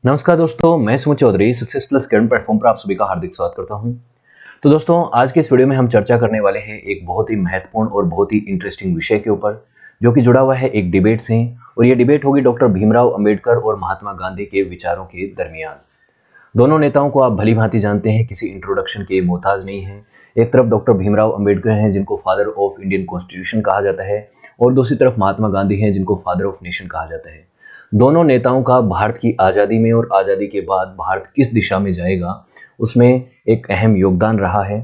नमस्कार दोस्तों, मैं Sumit Chaudhary success plus current platform पर आप सभी का हार्दिक स्वागत करता हूं। तो दोस्तों, आज के इस वीडियो में हम चर्चा करने वाले हैं एक बहुत ही महत्वपूर्ण और बहुत ही इंटरेस्टिंग विषय के ऊपर, जो कि जुड़ा हुआ है एक डिबेट से। और ये डिबेट होगी डॉक्टर भीमराव अंबेडकर और महात्मा गांधी के विचारों के दरमियान। दोनों नेताओं को आप भली भांति जानते हैं, किसी इंट्रोडक्शन के मोहताज नहीं है। एक तरफ डॉक्टर भीमराव अंबेडकर हैं, जिनको फादर ऑफ इंडियन कॉन्स्टिट्यूशन कहा जाता है, और दूसरी तरफ महात्मा गांधी हैं, जिनको फादर ऑफ नेशन कहा जाता है। दोनों नेताओं का भारत की आज़ादी में और आज़ादी के बाद भारत किस दिशा में जाएगा, उसमें एक अहम योगदान रहा है।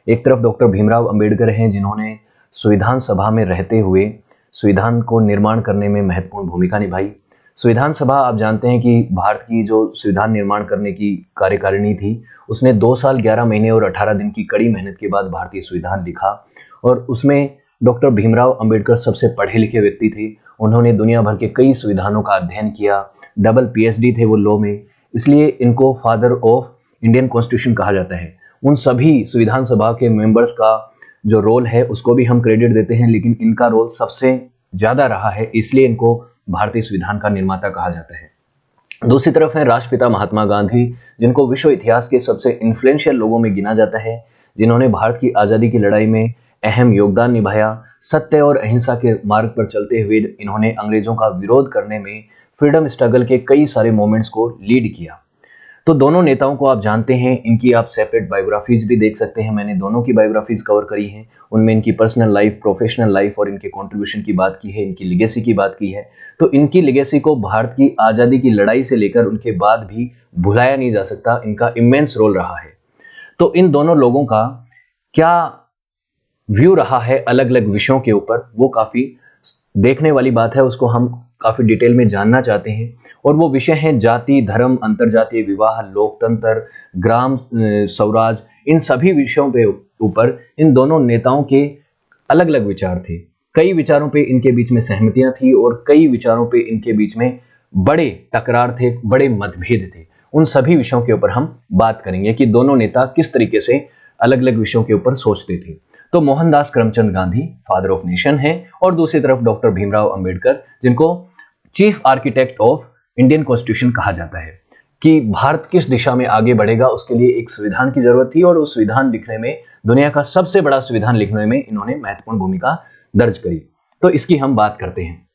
एक तरफ डॉक्टर भीमराव अंबेडकर हैं, जिन्होंने संविधान सभा में रहते हुए संविधान को निर्माण करने में महत्वपूर्ण भूमिका निभाई। संविधान सभा, आप जानते हैं कि भारत की जो संविधान निर्माण करने की कार्यकारिणी थी, उसने 2 साल 11 महीने और 18 दिन की कड़ी मेहनत के बाद भारतीय संविधान लिखा। और उसमें डॉक्टर भीमराव अंबेडकर सबसे पढ़े लिखे व्यक्ति थे। उन्होंने दुनिया भर के कई संविधानों का अध्ययन किया, डबल पीएचडी थे वो लॉ में, इसलिए इनको फादर ऑफ इंडियन कॉन्स्टिट्यूशन कहा जाता है। उन सभी संविधान सभा के मेंबर्स का जो रोल है उसको भी हम क्रेडिट देते हैं, लेकिन इनका रोल सबसे ज़्यादा रहा है, इसलिए इनको भारतीय संविधान का निर्माता कहा जाता है। दूसरी तरफ है राष्ट्रपिता महात्मा गांधी, जिनको विश्व इतिहास के सबसे इन्फ्लुएंशियल लोगों में गिना जाता है, जिन्होंने भारत की आज़ादी की लड़ाई में अहम योगदान निभाया। सत्य और अहिंसा के मार्ग पर चलते हुए इन्होंने अंग्रेजों का विरोध करने में फ्रीडम स्ट्रगल के कई सारे मोमेंट्स को लीड किया। तो दोनों नेताओं को आप जानते हैं, इनकी आप सेपरेट बायोग्राफीज भी देख सकते हैं। मैंने दोनों की बायोग्राफीज कवर करी हैं, उनमें इनकी पर्सनल लाइफ, प्रोफेशनल लाइफ और इनके कंट्रीब्यूशन की बात की है, इनकी लेगेसी की बात की है। तो इनकी लेगेसी को भारत की आज़ादी की लड़ाई से लेकर उनके बाद भी भुलाया नहीं जा सकता। इनका इमेंस रोल रहा है। तो इन दोनों लोगों का क्या व्यू रहा है अलग अलग विषयों के ऊपर, वो काफ़ी देखने वाली बात है। उसको हम काफ़ी डिटेल में जानना चाहते हैं। और वो विषय हैं जाति, धर्म, अंतर्जातीय विवाह, लोकतंत्र, ग्राम स्वराज। इन सभी विषयों पे ऊपर इन दोनों नेताओं के अलग अलग विचार थे। कई विचारों पे इनके बीच में सहमतियां थी और कई विचारों पे इनके बीच में बड़े टकरार थे, बड़े मतभेद थे। उन सभी विषयों के ऊपर हम बात करेंगे कि दोनों नेता किस तरीके से अलग अलग विषयों के ऊपर सोचते थे। तो Mohandas Karamchand Gandhi father of nation हैं, और दूसरी तरफ डॉक्टर भीमराव अंबेडकर, जिनको chief architect of Indian constitution कहा जाता है। कि भारत किस दिशा में आगे बढ़ेगा, उसके लिए एक संविधान की जरूरत थी, और उस संविधान लिखने में, दुनिया का सबसे बड़ा संविधान लिखने में इन्होंने महत्वपूर्ण भूमिका दर्ज करी। तो इसकी हम बात करते हैं।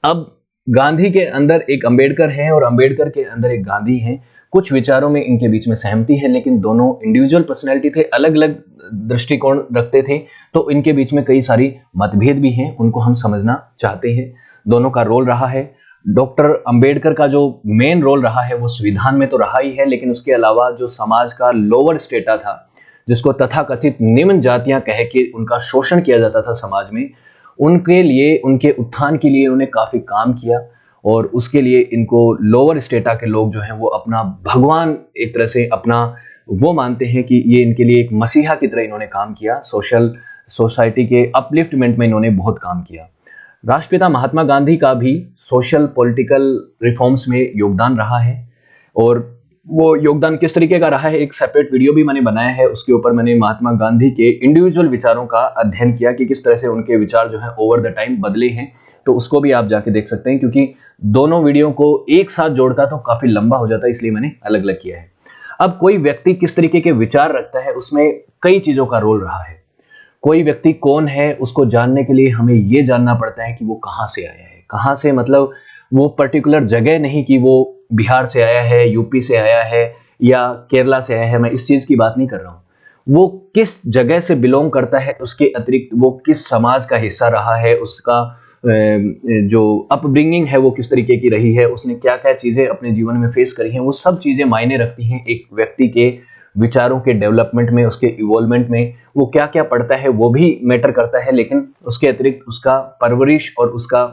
अब गांधी के अंदर एक अंबेडकर है और अंबेडकर के अंदर एक गांधी है। कुछ विचारों में इनके बीच में सहमति है, लेकिन दोनों इंडिविजुअल पर्सनैलिटी थे, अलग अलग दृष्टिकोण रखते थे। तो इनके बीच में कई सारी मतभेद भी हैं, उनको हम समझना चाहते हैं। दोनों का रोल रहा है। डॉक्टर अंबेडकर का जो मेन रोल रहा है वो संविधान में तो रहा ही है, लेकिन उसके अलावा जो समाज का लोअर स्टेटा था, जिसको तथाकथित निम्न जातियां कह के उनका शोषण किया जाता था समाज में, उनके लिए, उनके उत्थान के लिए उन्होंने काफ़ी काम किया। और उसके लिए इनको लोअर स्टेटा के लोग जो हैं वो अपना भगवान, एक तरह से अपना वो मानते हैं कि ये इनके लिए एक मसीहा की तरह इन्होंने काम किया। सोसाइटी के अपलिफ्टमेंट में इन्होंने बहुत काम किया। राष्ट्रपिता महात्मा गांधी का भी सोशल पॉलिटिकल रिफॉर्म्स में योगदान रहा है, और वो योगदान किस तरीके का रहा है एक सेपरेट वीडियो भी मैंने बनाया है। उसके ऊपर मैंने महात्मा गांधी के इंडिविजुअल विचारों का अध्ययन किया कि किस तरह से उनके विचार जो है ओवर द टाइम बदले हैं। तो उसको भी आप जाके देख सकते हैं, क्योंकि दोनों वीडियो को एक साथ जोड़ता तो काफी लंबा हो जाता, इसलिए मैंने अलग अलग किया है। अब कोई व्यक्ति किस तरीके के विचार रखता है, उसमें कई चीजों का रोल रहा है। कोई व्यक्ति कौन है, उसको जानने के लिए हमें ये जानना पड़ता है कि वो कहाँ से आया है। कहाँ से मतलब वो पर्टिकुलर जगह नहीं कि वो बिहार से आया है, यूपी से आया है या केरला से आया है। मैं इस चीज़ की बात नहीं कर रहा हूँ। वो किस जगह से बिलोंग करता है, उसके अतिरिक्त वो किस समाज का हिस्सा रहा है, उसका जो अपब्रिंगिंग है वो किस तरीके की रही है, उसने क्या क्या चीज़ें अपने जीवन में फेस करी हैं, वो सब चीज़ें मायने रखती हैं एक व्यक्ति के विचारों के डेवलपमेंट में, उसके इवॉल्वमेंट में। वो क्या क्या पढ़ता है वो भी मैटर करता है, लेकिन उसके अतिरिक्त उसका परवरिश और उसका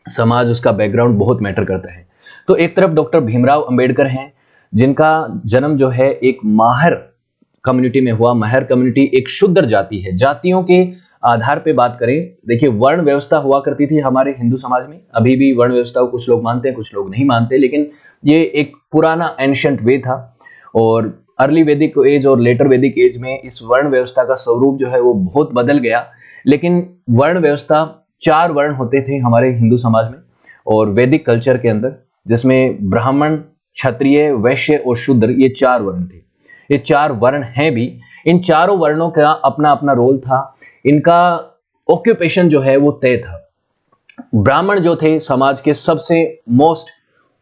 समाज, उसका बैकग्राउंड बहुत मैटर करता है। तो एक तरफ डॉक्टर भीमराव अंबेडकर हैं, जिनका जन्म जो है एक माहर कम्युनिटी में हुआ। माहर कम्युनिटी एक शुद्र जाति है। जातियों के आधार पे बात करें, देखिए वर्ण व्यवस्था हुआ करती थी हमारे हिंदू समाज में। अभी भी वर्ण व्यवस्था को कुछ लोग मानते हैं, कुछ लोग नहीं मानते, लेकिन ये एक पुराना एंशिएंट वे था। और अर्ली वैदिक एज और लेटर वैदिक एज में इस वर्ण व्यवस्था का स्वरूप जो है वो बहुत बदल गया। लेकिन वर्ण व्यवस्था, 4 वर्ण होते थे हमारे हिंदू समाज में और वैदिक कल्चर के अंदर, जिसमें ब्राह्मण, क्षत्रिय, वैश्य और शूद्र, ये 4 वर्ण थे। ये 4 वर्ण हैं भी। इन चारों वर्णों का अपना अपना रोल था। इनका ऑक्यूपेशन जो है वो तय था। ब्राह्मण जो थे समाज के सबसे मोस्ट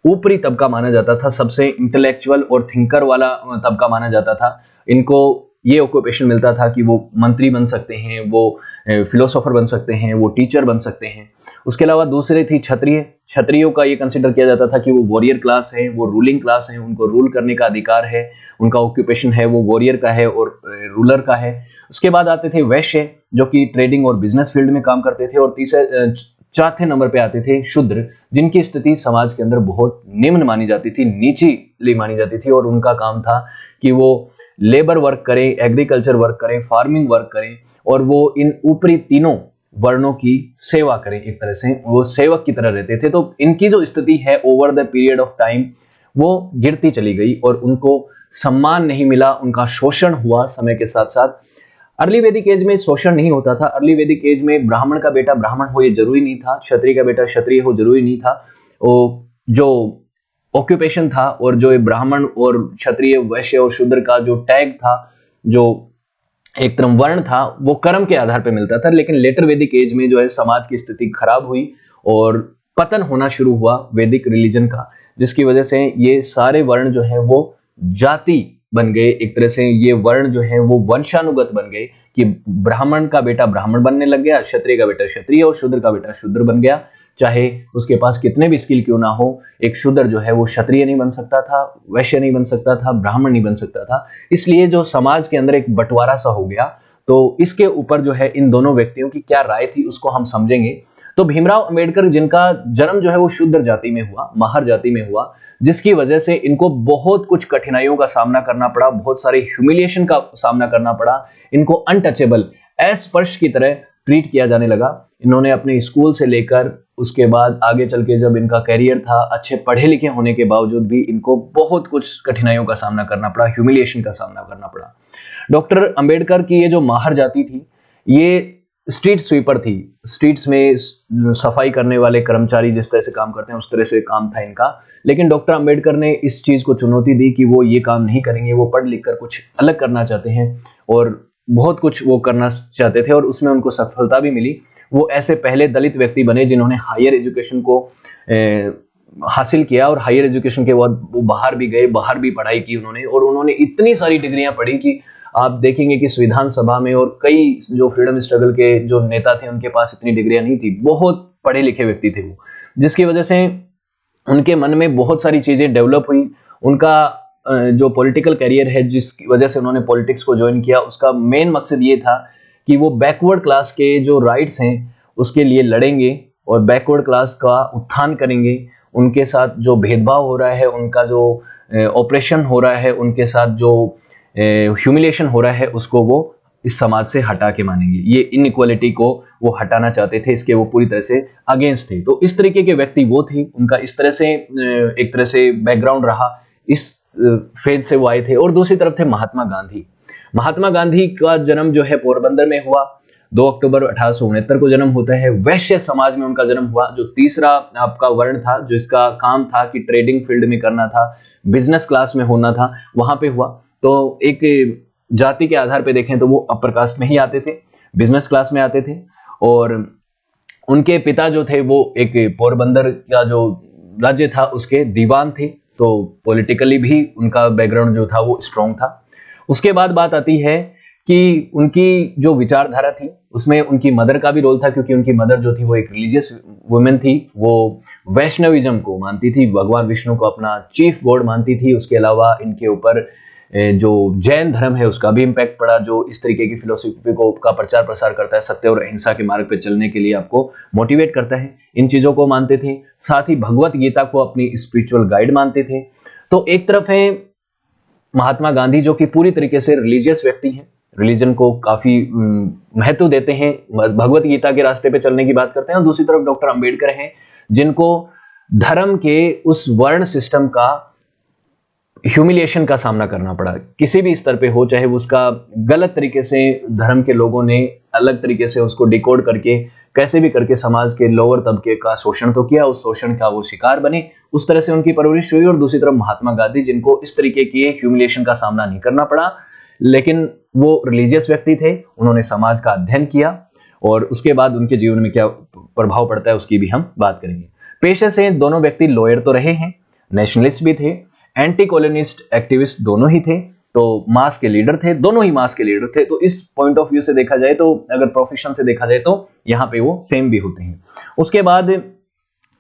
ऊपरी तबका माना जाता था, सबसे इंटेलेक्चुअल और थिंकर वाला तबका माना जाता था। इनको ये ऑक्यूपेशन मिलता था कि वो मंत्री बन सकते हैं, वो फिलोसोफर बन सकते हैं, वो टीचर बन सकते हैं। उसके अलावा दूसरे थी क्षत्रिय। क्षत्रियों का ये कंसिडर किया जाता था कि वो वॉरियर क्लास है, वो रूलिंग क्लास है, उनको रूल करने का अधिकार है, उनका ऑक्यूपेशन है वो वॉरियर का है और रूलर का है। उसके बाद आते थे वैश्य, जो कि ट्रेडिंग और बिजनेस फील्ड में काम करते थे। और चौथे नंबर पे आते थे शूद्र, जिनकी स्थिति समाज के अंदर बहुत निम्न मानी जाती थी, नीचीली मानी जाती थी। और उनका काम था कि वो लेबर वर्क करें, एग्रीकल्चर वर्क करें, फार्मिंग वर्क करें, और वो इन ऊपरी तीनों वर्णों की सेवा करें। एक तरह से वो सेवक की तरह रहते थे। तो इनकी जो स्थिति है over the period of time वो गिरती चली गई और उनको सम्मान नहीं मिला, उनका शोषण हुआ समय के साथ साथ। अर्ली वैदिक एज में शोषण नहीं होता था। अर्ली वैदिक एज में ब्राह्मण का बेटा ब्राह्मण हो ये जरूरी नहीं था, क्षत्रिय का बेटा क्षत्रिय हो जरूरी नहीं था। वो जो ऑक्यूपेशन था और जो ब्राह्मण और क्षत्रिय, वैश्य और शूद्र का जो टैग था, जो एक तरह वर्ण था, वो कर्म के आधार पर मिलता था। लेकिन लेटर वैदिक एज में जो है समाज की स्थिति खराब हुई और पतन होना शुरू हुआ वैदिक रिलीजन का, जिसकी वजह से ये सारे वर्ण जो है वो जाति बन गए। एक तरह से ये वर्ण जो है वो वंशानुगत बन गए कि ब्राह्मण का बेटा ब्राह्मण बनने लग गया, क्षत्रिय का बेटा क्षत्रिय और शूद्र का बेटा शूद्र बन गया। चाहे उसके पास कितने भी स्किल क्यों ना हो, एक शूद्र जो है वो क्षत्रिय नहीं बन सकता था, वैश्य नहीं बन सकता था, ब्राह्मण नहीं बन सकता था। इसलिए जो समाज के अंदर एक बंटवारा सा हो गया। तो इसके ऊपर जो है इन दोनों व्यक्तियों की क्या राय थी उसको हम समझेंगे। तो भीमराव अंबेडकर, जिनका जन्म जो है वो शूद्र जाति में हुआ, महार जाति में हुआ, जिसकी वजह से इनको बहुत कुछ कठिनाइयों का सामना करना पड़ा, बहुत सारे ह्यूमिलिएशन का सामना करना पड़ा। इनको अनटचेबल, अस्पर्श की तरह ट्रीट किया जाने लगा। इन्होंने अपने स्कूल से लेकर उसके बाद आगे चल के जब इनका कैरियर था, अच्छे पढ़े लिखे होने के बावजूद भी इनको बहुत कुछ कठिनाइयों का सामना करना पड़ा, ह्यूमिलिएशन का सामना करना पड़ा। डॉक्टर अंबेडकर की ये जो महार जाति थी, ये स्ट्रीट स्वीपर थी। स्ट्रीट्स में सफाई करने वाले कर्मचारी जिस तरह से काम करते हैं उस तरह से काम था इनका। लेकिन डॉक्टर अंबेडकर ने इस चीज को चुनौती दी कि वो ये काम नहीं करेंगे, वो पढ़ लिख कर कुछ अलग करना चाहते हैं और बहुत कुछ वो करना चाहते थे और उसमें उनको सफलता भी मिली। वो ऐसे पहले दलित व्यक्ति बने जिन्होंने हायर एजुकेशन को हासिल किया और हायर एजुकेशन के बाद वो बाहर भी गए, बाहर भी पढ़ाई की उन्होंने। और उन्होंने इतनी सारी डिग्रियां पढ़ी कि आप देखेंगे कि संविधान सभा में और कई जो फ्रीडम स्ट्रगल के जो नेता थे उनके पास इतनी डिग्रियां नहीं थी। बहुत पढ़े लिखे व्यक्ति थे वो, जिसकी वजह से उनके मन में बहुत सारी चीजें डेवलप हुई। उनका जो पॉलिटिकल करियर है, जिसकी वजह से उन्होंने पॉलिटिक्स को ज्वाइन किया, उसका मेन मकसद ये था कि वो बैकवर्ड क्लास के जो राइट्स हैं उसके लिए लड़ेंगे और बैकवर्ड क्लास का उत्थान करेंगे। उनके साथ जो भेदभाव हो रहा है, उनका जो ऑपरेशन हो रहा है, उनके साथ जो ह्यूमिलिएशन हो रहा है, उसको वो इस समाज से हटा के मानेंगे। ये इनइक्वालिटी को वो हटाना चाहते थे, इसके वो पूरी तरह से अगेंस्ट थे। तो इस तरीके के व्यक्ति वो थे। उनका इस तरह से एक तरह से बैकग्राउंड रहा, इस फेज से वो आए थे। और दूसरी तरफ थे महात्मा गांधी। महात्मा गांधी का जन्म जो है पोरबंदर में हुआ। 2 अक्टूबर 1869 को जन्म होता है। वैश्य समाज में उनका जन्म हुआ। जो तीसरा आपका वर्ण था, जो इसका काम था कि ट्रेडिंग फील्ड में करना था, बिजनेस क्लास में होना था, वहां पे हुआ। तो एक जाति के आधार पे देखें तो वो अपर कास्ट में ही आते थे, बिजनेस क्लास में आते थे। और उनके पिता जो थे वो एक पोरबंदर का जो राज्य था उसके दीवान थे। तो पॉलिटिकली भी उनका बैकग्राउंड जो था वो स्ट्रॉन्ग था। उसके बाद बात आती है कि उनकी जो विचारधारा थी उसमें उनकी मदर का भी रोल था, क्योंकि उनकी मदर जो थी वो एक रिलीजियस वुमेन थी। वो वैष्णविज्म को मानती थी, भगवान विष्णु को अपना चीफ गॉड मानती थी। उसके अलावा इनके ऊपर जो जैन धर्म है उसका भी इम्पैक्ट पड़ा, जो इस तरीके की फिलोसफी को का प्रचार प्रसार करता है, सत्य और अहिंसा के मार्ग पर चलने के लिए आपको मोटिवेट करता है। इन चीजों को मानते थे। साथ ही भगवत गीता को अपनी स्पिरिचुअल गाइड मानते थे। तो एक तरफ है महात्मा गांधी जो कि पूरी तरीके से रिलीजियस व्यक्ति हैं, रिलीजन को काफी महत्व देते हैं, भगवत गीता के रास्ते पे चलने की बात करते हैं। और दूसरी तरफ डॉक्टर अंबेडकर हैं जिनको धर्म के उस वर्ण सिस्टम का ह्यूमिलिएशन का सामना करना पड़ा, किसी भी स्तर पे हो, चाहे वो उसका गलत तरीके से धर्म के लोगों ने अलग तरीके से उसको डिकोड करके कैसे भी करके समाज के लोअर तबके का शोषण तो किया, उस शोषण का वो शिकार बने, उस तरह से उनकी परवरिश हुई। और दूसरी तरफ महात्मा गांधी, जिनको इस तरीके की ह्यूमिलिएशन का सामना नहीं करना पड़ा, लेकिन वो रिलीजियस व्यक्ति थे, उन्होंने समाज का अध्ययन किया और उसके बाद उनके जीवन में क्या प्रभाव पड़ता है उसकी भी हम बात करेंगे। पेशे से दोनों व्यक्ति लॉयर तो रहे हैं, नेशनलिस्ट भी थे, एंटी कॉलोनिस्ट एक्टिविस्ट दोनों ही थे, तो मास के लीडर थे, दोनों ही मास के लीडर थे। तो इस पॉइंट ऑफ व्यू से देखा जाए, तो अगर प्रोफेशन से देखा जाए तो यहाँ पे वो सेम भी होते हैं। उसके बाद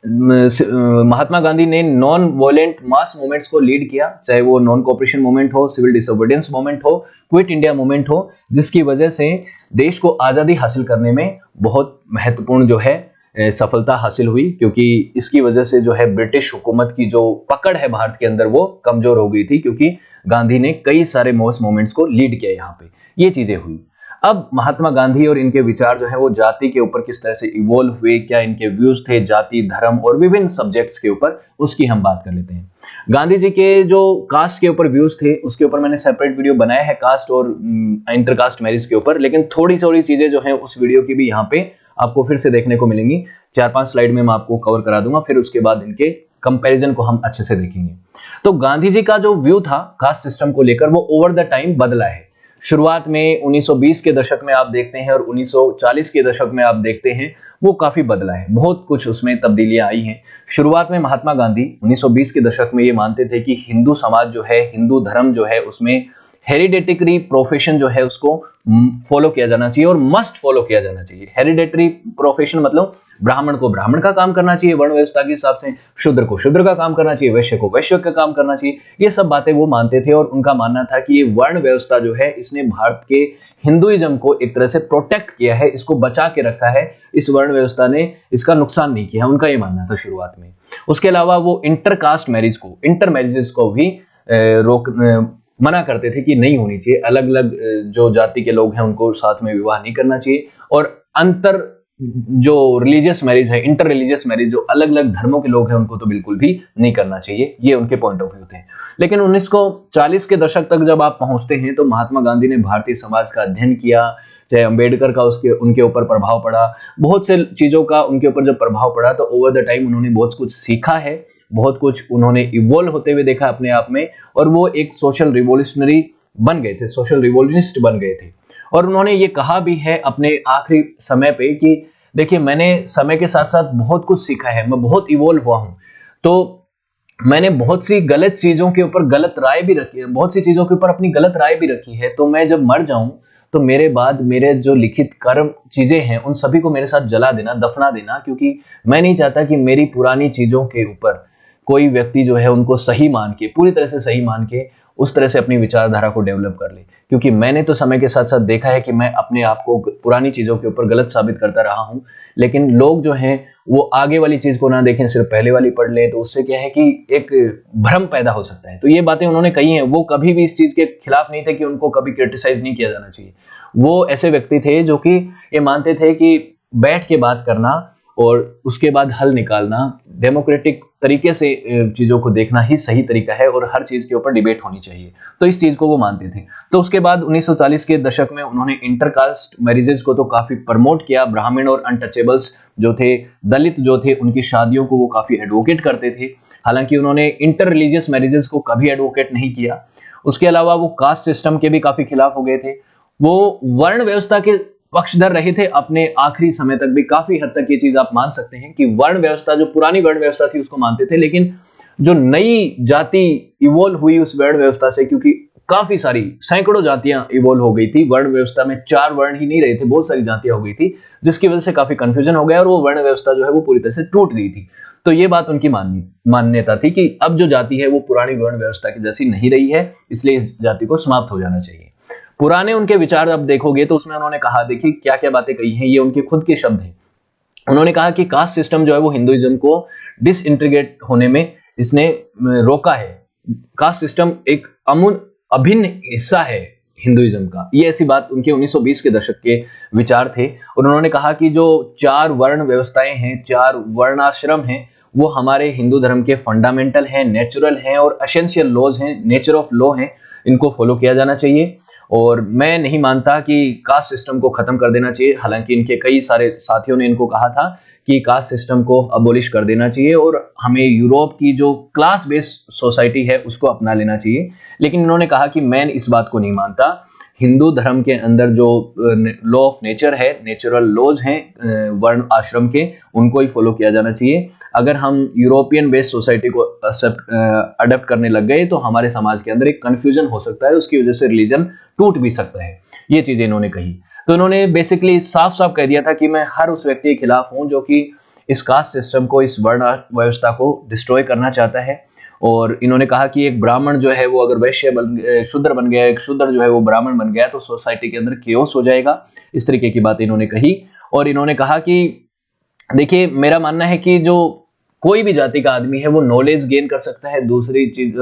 महात्मा गांधी ने नॉन वॉयलेंट मास मूवमेंट्स को लीड किया, चाहे वो नॉन कोऑपरेशन मूवमेंट हो, सिविल डिसोबीडियंस मूवमेंट हो, क्विट इंडिया मूवमेंट हो, जिसकी वजह से देश को आज़ादी हासिल करने में बहुत महत्वपूर्ण जो है सफलता हासिल हुई, क्योंकि इसकी वजह से जो है ब्रिटिश हुकूमत की जो पकड़ है भारत के अंदर वो कमजोर हो गई थी, क्योंकि गांधी ने कई सारे मास मूवमेंट्स को लीड किया। यहाँ पे ये चीजें हुई। अब महात्मा गांधी और इनके विचार जो है वो जाति के ऊपर किस तरह से इवॉल्व हुए, क्या इनके व्यूज थे जाति, धर्म और विभिन्न सब्जेक्ट्स के ऊपर, उसकी हम बात कर लेते हैं। गांधी जी के जो कास्ट के ऊपर व्यूज थे उसके ऊपर मैंने सेपरेट वीडियो बनाया है, कास्ट और इंटरकास्ट मैरिज के ऊपर, लेकिन थोड़ी थोड़ी चीजें जो है उस वीडियो की भी यहाँ पे आपको फिर से देखने को मिलेंगी। 4-5 स्लाइड में मैं आपको कवर करा दूंगा, फिर उसके बाद इनके कंपैरिजन को हम अच्छे से देखेंगे। तो गांधी जी का जो व्यू था कास्ट सिस्टम को लेकर वो ओवर द टाइम बदला है। शुरुआत में 1920 के दशक में आप देखते हैं और 1940 के दशक में आप देखते हैं, वो काफी बदला है, बहुत कुछ उसमें तब्दीलियां आई हैं। शुरुआत में महात्मा गांधी 1920 के दशक में ये मानते थे कि हिंदू समाज जो है, हिंदू धर्म जो है, उसमें हेरिडेटरी प्रोफेशन जो है उसको फॉलो किया जाना चाहिए और मस्ट फॉलो किया जाना चाहिए। हेरिडेटरी प्रोफेशन मतलब ब्राह्मण को ब्राह्मण का काम करना चाहिए वर्ण व्यवस्था के हिसाब से, शूद्र को शूद्र का काम करना चाहिए, वैश्य को वैश्य का काम करना चाहिए। ये सब बातें वो मानते थे और उनका मानना था कि ये वर्ण व्यवस्था जो है इसने भारत के हिंदुइज्म को एक तरह से प्रोटेक्ट किया है, इसको बचा के रखा है, इस वर्ण व्यवस्था ने इसका नुकसान नहीं किया, उनका ये मानना था शुरुआत में। उसके अलावा वो इंटरकास्ट मैरिज को, इंटर मैरिजेस को भी मना करते थे कि नहीं होनी चाहिए, अलग अलग जो जाति के लोग हैं उनको साथ में विवाह नहीं करना चाहिए, और अंतर जो रिलीजियस मैरिज है, इंटर रिलीजियस मैरिज, जो अलग अलग धर्मों के लोग हैं उनको तो बिल्कुल भी नहीं करना चाहिए, ये उनके पॉइंट ऑफ व्यू थे। लेकिन 1940 के दशक तक जब आप पहुंचते हैं तो महात्मा गांधी ने भारतीय समाज का अध्ययन किया, चाहे अंबेडकर का उनके ऊपर प्रभाव पड़ा, बहुत से चीजों का उनके ऊपर जब प्रभाव पड़ा तो ओवर द टाइम उन्होंने बहुत कुछ सीखा है, बहुत कुछ उन्होंने इवॉल्व होते हुए देखा अपने आप में, और वो एक सोशल रिवोल्यूशनरी बन गए थे, सोशल रिवोल्यूशनिस्ट बन गए थे। और उन्होंने ये कहा भी है अपने आखिरी समय पे कि देखिए मैंने समय के साथ साथ बहुत कुछ सीखा है, मैं बहुत इवॉल्व हुआ हूं, तो मैंने बहुत सी गलत चीजों के ऊपर गलत राय भी रखी है, बहुत सी चीजों के ऊपर अपनी गलत राय भी रखी है, तो मैं जब मर जाऊं तो मेरे बाद मेरे जो लिखित कर्म चीजें हैं उन सभी को मेरे साथ जला देना, दफना देना, क्योंकि मैं नहीं चाहता कि मेरी पुरानी चीजों के ऊपर कोई व्यक्ति जो है उनको सही मान के, पूरी तरह से सही मान के उस तरह से अपनी विचारधारा को डेवलप कर ले। क्योंकि मैंने तो समय के साथ साथ देखा है कि मैं अपने आप को पुरानी चीजों के ऊपर गलत साबित करता रहा हूं, लेकिन लोग जो हैं वो आगे वाली चीज को ना देखें, सिर्फ पहले वाली पढ़ ले, तो उससे क्या है कि एक भ्रम पैदा हो सकता है। तो ये बातें उन्होंने कही हैं, वो कभी भी इस चीज के खिलाफ नहीं थे कि उनको कभी क्रिटिसाइज नहीं किया जाना चाहिए। वो ऐसे व्यक्ति थे जो कि ये मानते थे कि बैठ के बात करना और उसके बाद हल निकालना, डेमोक्रेटिक तरीके से चीजों को देखना ही सही तरीका है और हर चीज के ऊपर डिबेट होनी चाहिए, तो इस चीज को वो मानते थे। तो उसके बाद 1940 के दशक में उन्होंने इंटरकास्ट मैरिजेस को तो काफी प्रमोट किया, ब्राह्मण और अनटचेबल्स जो थे, दलित जो थे, उनकी शादियों को वो काफी एडवोकेट करते थे। हालांकि उन्होंने इंटर रिलीजियस मैरिजेस को कभी एडवोकेट नहीं किया। उसके अलावा वो कास्ट सिस्टम के भी काफी खिलाफ हो गए थे, वो वर्ण व्यवस्था के पक्षधर रहे थे अपने आखिरी समय तक भी। काफी हद तक ये चीज आप मान सकते हैं कि वर्ण व्यवस्था, जो पुरानी वर्ण व्यवस्था थी उसको मानते थे, लेकिन जो नई जाति इवॉल्व हुई उस वर्ण व्यवस्था से, क्योंकि काफी सारी सैकड़ों जातियां इवॉल्व हो गई थी वर्ण व्यवस्था में, 4 वर्ण ही नहीं रहे थे, बहुत सारी जातियां हो गई थी, जिसकी वजह से काफी कंफ्यूजन हो गया और वो वर्ण व्यवस्था जो है वो पूरी तरह से टूट गई थी। तो ये बात उनकी मान्यता थी कि अब जो जाति है वो पुरानी वर्ण व्यवस्था की जैसी नहीं रही है, इसलिए इस जाति को समाप्त हो जाना चाहिए। पुराने उनके विचार अब देखोगे तो उसमें उन्होंने कहा, देखिए क्या क्या बातें कही हैं, ये उनके खुद के शब्द हैं। उन्होंने कहा कि कास्ट सिस्टम जो है वो हिंदुइज्म को डिसइंटीग्रेट होने में इसने रोका है, कास्ट सिस्टम एक अभिन्न हिस्सा है हिंदुइज्म का, ये ऐसी बात उनके 1920 के दशक के विचार थे। और उन्होंने कहा कि जो 4 वर्ण व्यवस्थाएं हैं, 4 वर्णाश्रम हैं, वो हमारे हिंदू धर्म के फंडामेंटल हैं, नेचुरल हैं और एसेंशियल लॉज हैं, नेचर ऑफ लॉ हैं, इनको फॉलो किया जाना चाहिए। और मैं नहीं मानता कि कास्ट सिस्टम को खत्म कर देना चाहिए। हालांकि इनके कई सारे साथियों ने इनको कहा था कि कास्ट सिस्टम को अबोलिश कर देना चाहिए और हमें यूरोप की जो क्लास बेस्ड सोसाइटी है उसको अपना लेना चाहिए। लेकिन इन्होंने कहा कि मैं इस बात को नहीं मानता। हिंदू धर्म के अंदर जो लॉ ऑफ नेचर है, नेचुरल लॉज हैं वर्ण आश्रम के, उनको ही फॉलो किया जाना चाहिए। अगर हम यूरोपियन बेस्ड सोसाइटी को अडॉप्ट करने लग गए तो हमारे समाज के अंदर एक कंफ्यूजन हो सकता है, उसकी वजह से रिलीजन टूट भी सकता है। ये चीजें इन्होंने कही। तो इन्होंने बेसिकली साफ साफ कह दिया था कि मैं हर उस व्यक्ति के खिलाफ हूं जो कि इस कास्ट सिस्टम को, इस वर्ण व्यवस्था को डिस्ट्रॉय करना चाहता है। और इन्होंने कहा कि एक ब्राह्मण जो है वो अगर वैश्य शूद्र बन गया, एक शूद्र जो है वो ब्राह्मण बन गया, तो सोसाइटी के अंदर केओस हो जाएगा। इस तरीके की बात इन्होंने कही। और इन्होंने कहा कि देखिए, मेरा मानना है कि जो कोई भी जाति का आदमी है वो नॉलेज गेन कर सकता है, दूसरी चीज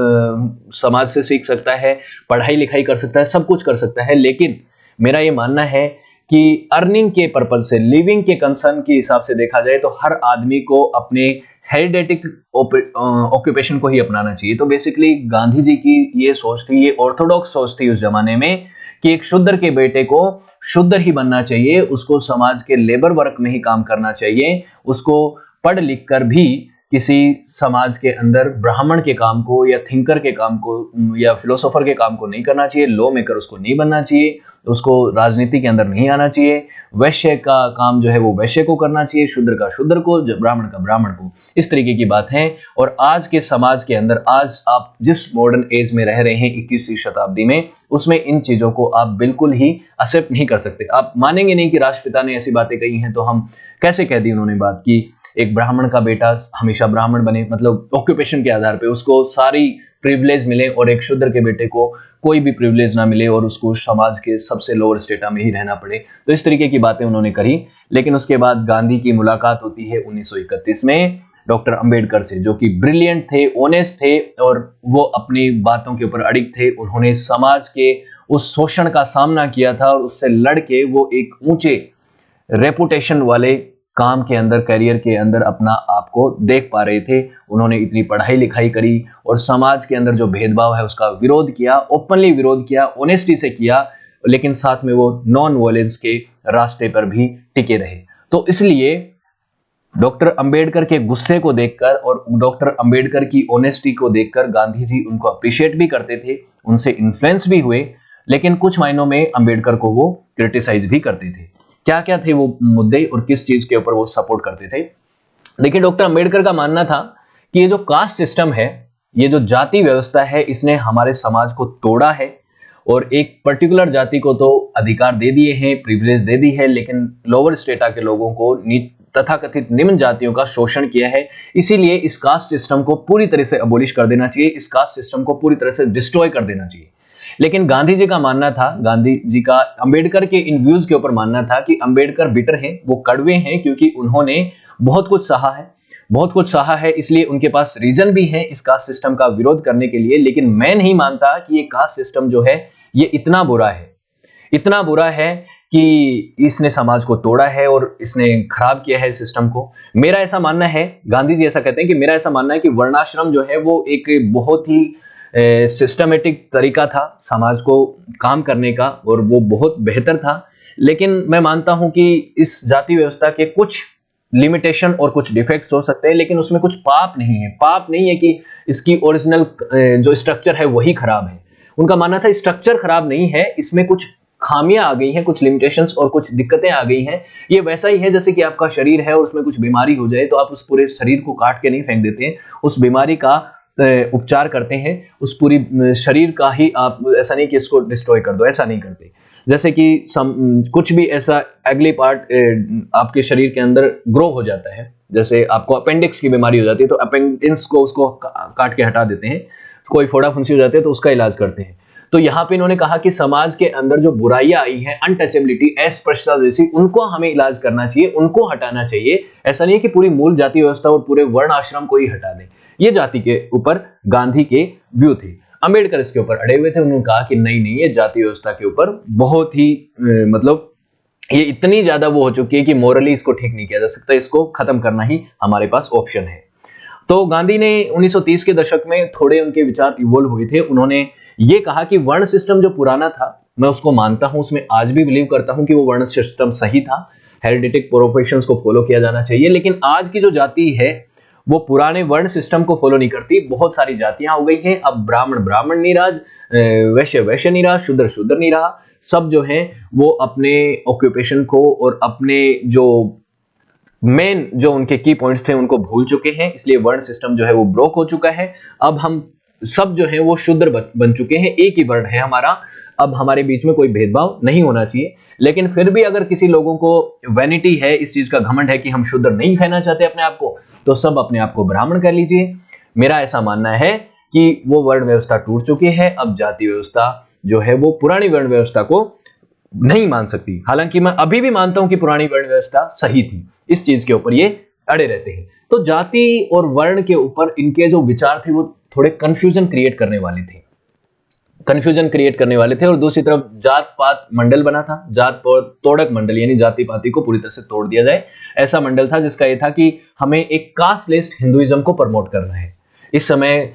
समाज से सीख सकता है, पढ़ाई लिखाई कर सकता है, सब कुछ कर सकता है। लेकिन मेरा ये मानना है कि अर्निंग के पर्पज से, लिविंग के कंसर्न के हिसाब से देखा जाए तो हर आदमी को अपने हेरिडेटिक ऑक्यूपेशन को ही अपनाना चाहिए। तो बेसिकली गांधी जी की ये सोच थी, ये ऑर्थोडॉक्स सोच थी उस जमाने में, कि एक शूद्र के बेटे को शूद्र ही बनना चाहिए, उसको समाज के लेबर वर्क में ही काम करना चाहिए, उसको पढ़ लिख कर भी किसी समाज के अंदर ब्राह्मण के काम को या थिंकर के काम को या फिलोसोफर के काम को नहीं करना चाहिए, लॉ मेकर उसको नहीं बनना चाहिए, उसको राजनीति के अंदर नहीं आना चाहिए। वैश्य का काम जो है वो वैश्य को करना चाहिए, शूद्र का शूद्र को, ब्राह्मण का ब्राह्मण को। इस तरीके की बात है। और आज के समाज के अंदर, आज आप जिस मॉडर्न एज में रह रहे हैं 21वीं शताब्दी में, उसमें इन चीजों को आप बिल्कुल ही एक्सेप्ट नहीं कर सकते। आप मानेंगे नहीं कि राष्ट्रपिता ने ऐसी बातें कही हैं, तो हम कैसे कह दी उन्होंने बात की एक ब्राह्मण का बेटा हमेशा ब्राह्मण बने, मतलब ऑक्यूपेशन के आधार पे उसको सारी प्रिविलेज मिले, और एक शूद्र के बेटे को कोई भी प्रिविलेज ना मिले और उसको समाज के सबसे लोअर स्टेटा में ही रहना पड़े। तो इस तरीके की बातें उन्होंने करी। लेकिन उसके बाद गांधी की मुलाकात होती है 1931 में डॉक्टर अंबेडकर से, जो कि ब्रिलियंट थे, ऑनेस्ट थे और वो अपनी बातों के ऊपर अडिग थे। उन्होंने समाज के उस शोषण का सामना किया था और उससे लड़के वो एक ऊंचे रेपुटेशन वाले काम के अंदर, करियर के अंदर अपना आप को देख पा रहे थे। उन्होंने इतनी पढ़ाई लिखाई करी और समाज के अंदर जो भेदभाव है उसका विरोध किया, ओपनली विरोध किया, ऑनेस्टी से किया, लेकिन साथ में वो नॉन वायलेंस के रास्ते पर भी टिके रहे। तो इसलिए डॉक्टर अंबेडकर के गुस्से को देखकर और डॉक्टर अंबेडकर की ऑनेस्टी को देखकर गांधी जी उनको अप्रिशिएट भी करते थे, उनसे इन्फ्लुएंस भी हुए, लेकिन कुछ मायनों में अंबेडकर को वो क्रिटिसाइज भी करते थे। क्या क्या थे वो मुद्दे और किस चीज के ऊपर वो सपोर्ट करते थे? देखिए, डॉक्टर अंबेडकर का मानना था कि ये जो कास्ट सिस्टम है, ये जो जाति व्यवस्था है, इसने हमारे समाज को तोड़ा है और एक पर्टिकुलर जाति को तो अधिकार दे दिए हैं, प्रिविलेज दे दी है, लेकिन लोअर स्टेटा के लोगों को, तथाकथित निम्न जातियों का शोषण किया है। इसीलिए इस कास्ट सिस्टम को पूरी तरह से अबोलिश कर देना चाहिए, इस कास्ट सिस्टम को पूरी तरह से डिस्ट्रॉय कर देना चाहिए। लेकिन गांधी जी का मानना था, गांधी जी का अंबेडकर के इन व्यूज के ऊपर मानना था कि अंबेडकर बिटर हैं, वो कड़वे हैं, क्योंकि उन्होंने बहुत कुछ सहा है, बहुत कुछ सहा है, इसलिए उनके पास रीजन भी है इस कास्ट सिस्टम का विरोध करने के लिए। लेकिन मैं नहीं मानता कि ये कास्ट सिस्टम जो है ये इतना बुरा है, इतना बुरा है कि इसने समाज को तोड़ा है और इसने खराब किया है सिस्टम को। मेरा ऐसा मानना है, गांधी जी ऐसा कहते हैं कि मेरा ऐसा मानना है कि वर्णाश्रम जो है वो एक बहुत ही सिस्टमेटिक तरीका था समाज को काम करने का और वो बहुत बेहतर था। लेकिन मैं मानता हूं कि इस जाति व्यवस्था के कुछ लिमिटेशन और कुछ डिफेक्ट्स हो सकते हैं, लेकिन उसमें कुछ पाप नहीं है। पाप नहीं है कि इसकी ओरिजिनल जो स्ट्रक्चर है वही खराब है। उनका मानना था स्ट्रक्चर खराब नहीं है, इसमें कुछ खामियां आ गई हैं, कुछ लिमिटेशंस और कुछ दिक्कतें आ गई हैं। ये वैसा ही है जैसे कि आपका शरीर है और उसमें कुछ बीमारी हो जाए तो आप उस पूरे शरीर को काट के नहीं फेंक देते हैं, उस बीमारी का उपचार करते हैं, उस पूरी शरीर का ही। आप ऐसा नहीं कि इसको डिस्ट्रॉय कर दो, ऐसा नहीं करते। जैसे कि कुछ भी ऐसा एगली पार्ट आपके शरीर के अंदर ग्रो हो जाता है, जैसे आपको अपेंडिक्स की बीमारी हो जाती है तो अपेंडिक्स को उसको काट के हटा देते हैं, कोई फोड़ा फुंसी हो जाती है तो उसका इलाज करते हैं। तो यहाँ पे इन्होंने कहा कि समाज के अंदर जो बुराइयां आई हैं, अनटचेबिलिटी, अस्पृश्यता जैसी, उनको हमें इलाज करना चाहिए, उनको हटाना चाहिए। ऐसा नहीं है कि पूरी मूल जाति व्यवस्था और पूरे वर्ण आश्रम को ही हटा दें। ये जाति के ऊपर गांधी के व्यू थे। अंबेडकर इसके ऊपर अड़े हुए थे। उन्होंने कहा कि नहीं नहीं, ये जाति व्यवस्था के ऊपर बहुत ही मतलब ये इतनी ज्यादा वो हो चुकी है कि मोरली इसको ठीक नहीं किया जा सकता, इसको खत्म करना ही हमारे पास ऑप्शन है। तो गांधी ने 1930 के दशक में थोड़े उनके विचार इवोल्व हुए थे। उन्होंने ये कहा कि वर्ण सिस्टम जो पुराना था मैं उसको मानता हूं, उसमें आज भी बिलीव करता हूं कि वो वर्ण सिस्टम सही था, हेरिडिटिक प्रोफेशंस को फॉलो किया जाना चाहिए। लेकिन आज की जो जाति है वो पुराने वर्ण सिस्टम को फॉलो नहीं करती। बहुत सारी जातियां हो गई हैं, अब ब्राह्मण ब्राह्मण नहीं रहा, वैश्य वैश्य नहीं रहा, शूद्र शूद्र नहीं रहा। सब जो है वो अपने ऑक्यूपेशन को और अपने जो मेन जो उनके की पॉइंट्स थे उनको भूल चुके हैं, इसलिए वर्ण सिस्टम जो है वो ब्रोक हो चुका है। अब हम सब जो है वो शूद्र बन चुके हैं, एक ही वर्ण है हमारा, अब हमारे बीच में कोई भेदभाव नहीं होना चाहिए। लेकिन फिर भी अगर किसी लोगों को वैनिटी है, इस चीज का घमंड है कि हम शूद्र नहीं कहना चाहते अपने आप को, तो सब अपने आप को ब्राह्मण कर लीजिए। मेरा ऐसा मानना है कि वो वर्ण व्यवस्था टूट चुकी है, अब जाति व्यवस्था जो है वो पुरानी वर्ण व्यवस्था को नहीं मान सकती। हालांकि मैं अभी भी मानता हूं कि पुरानी वर्ण व्यवस्था सही थी, इस चीज के ऊपर ये अड़े रहते हैं। तो जाति और वर्ण के ऊपर इनके जो विचार थे वो थोड़े कंफ्यूजन क्रिएट करने वाले थे, और दूसरी तरफ जात पात मंडल बना था, जात तोड़क मंडल, यानी जाति पाति को पूरी तरह से तोड़ दिया जाए, ऐसा मंडल था जिसका यह था कि हमें एक कास्ट लिस्ट हिंदुइज्म को प्रमोट करना है। इस समय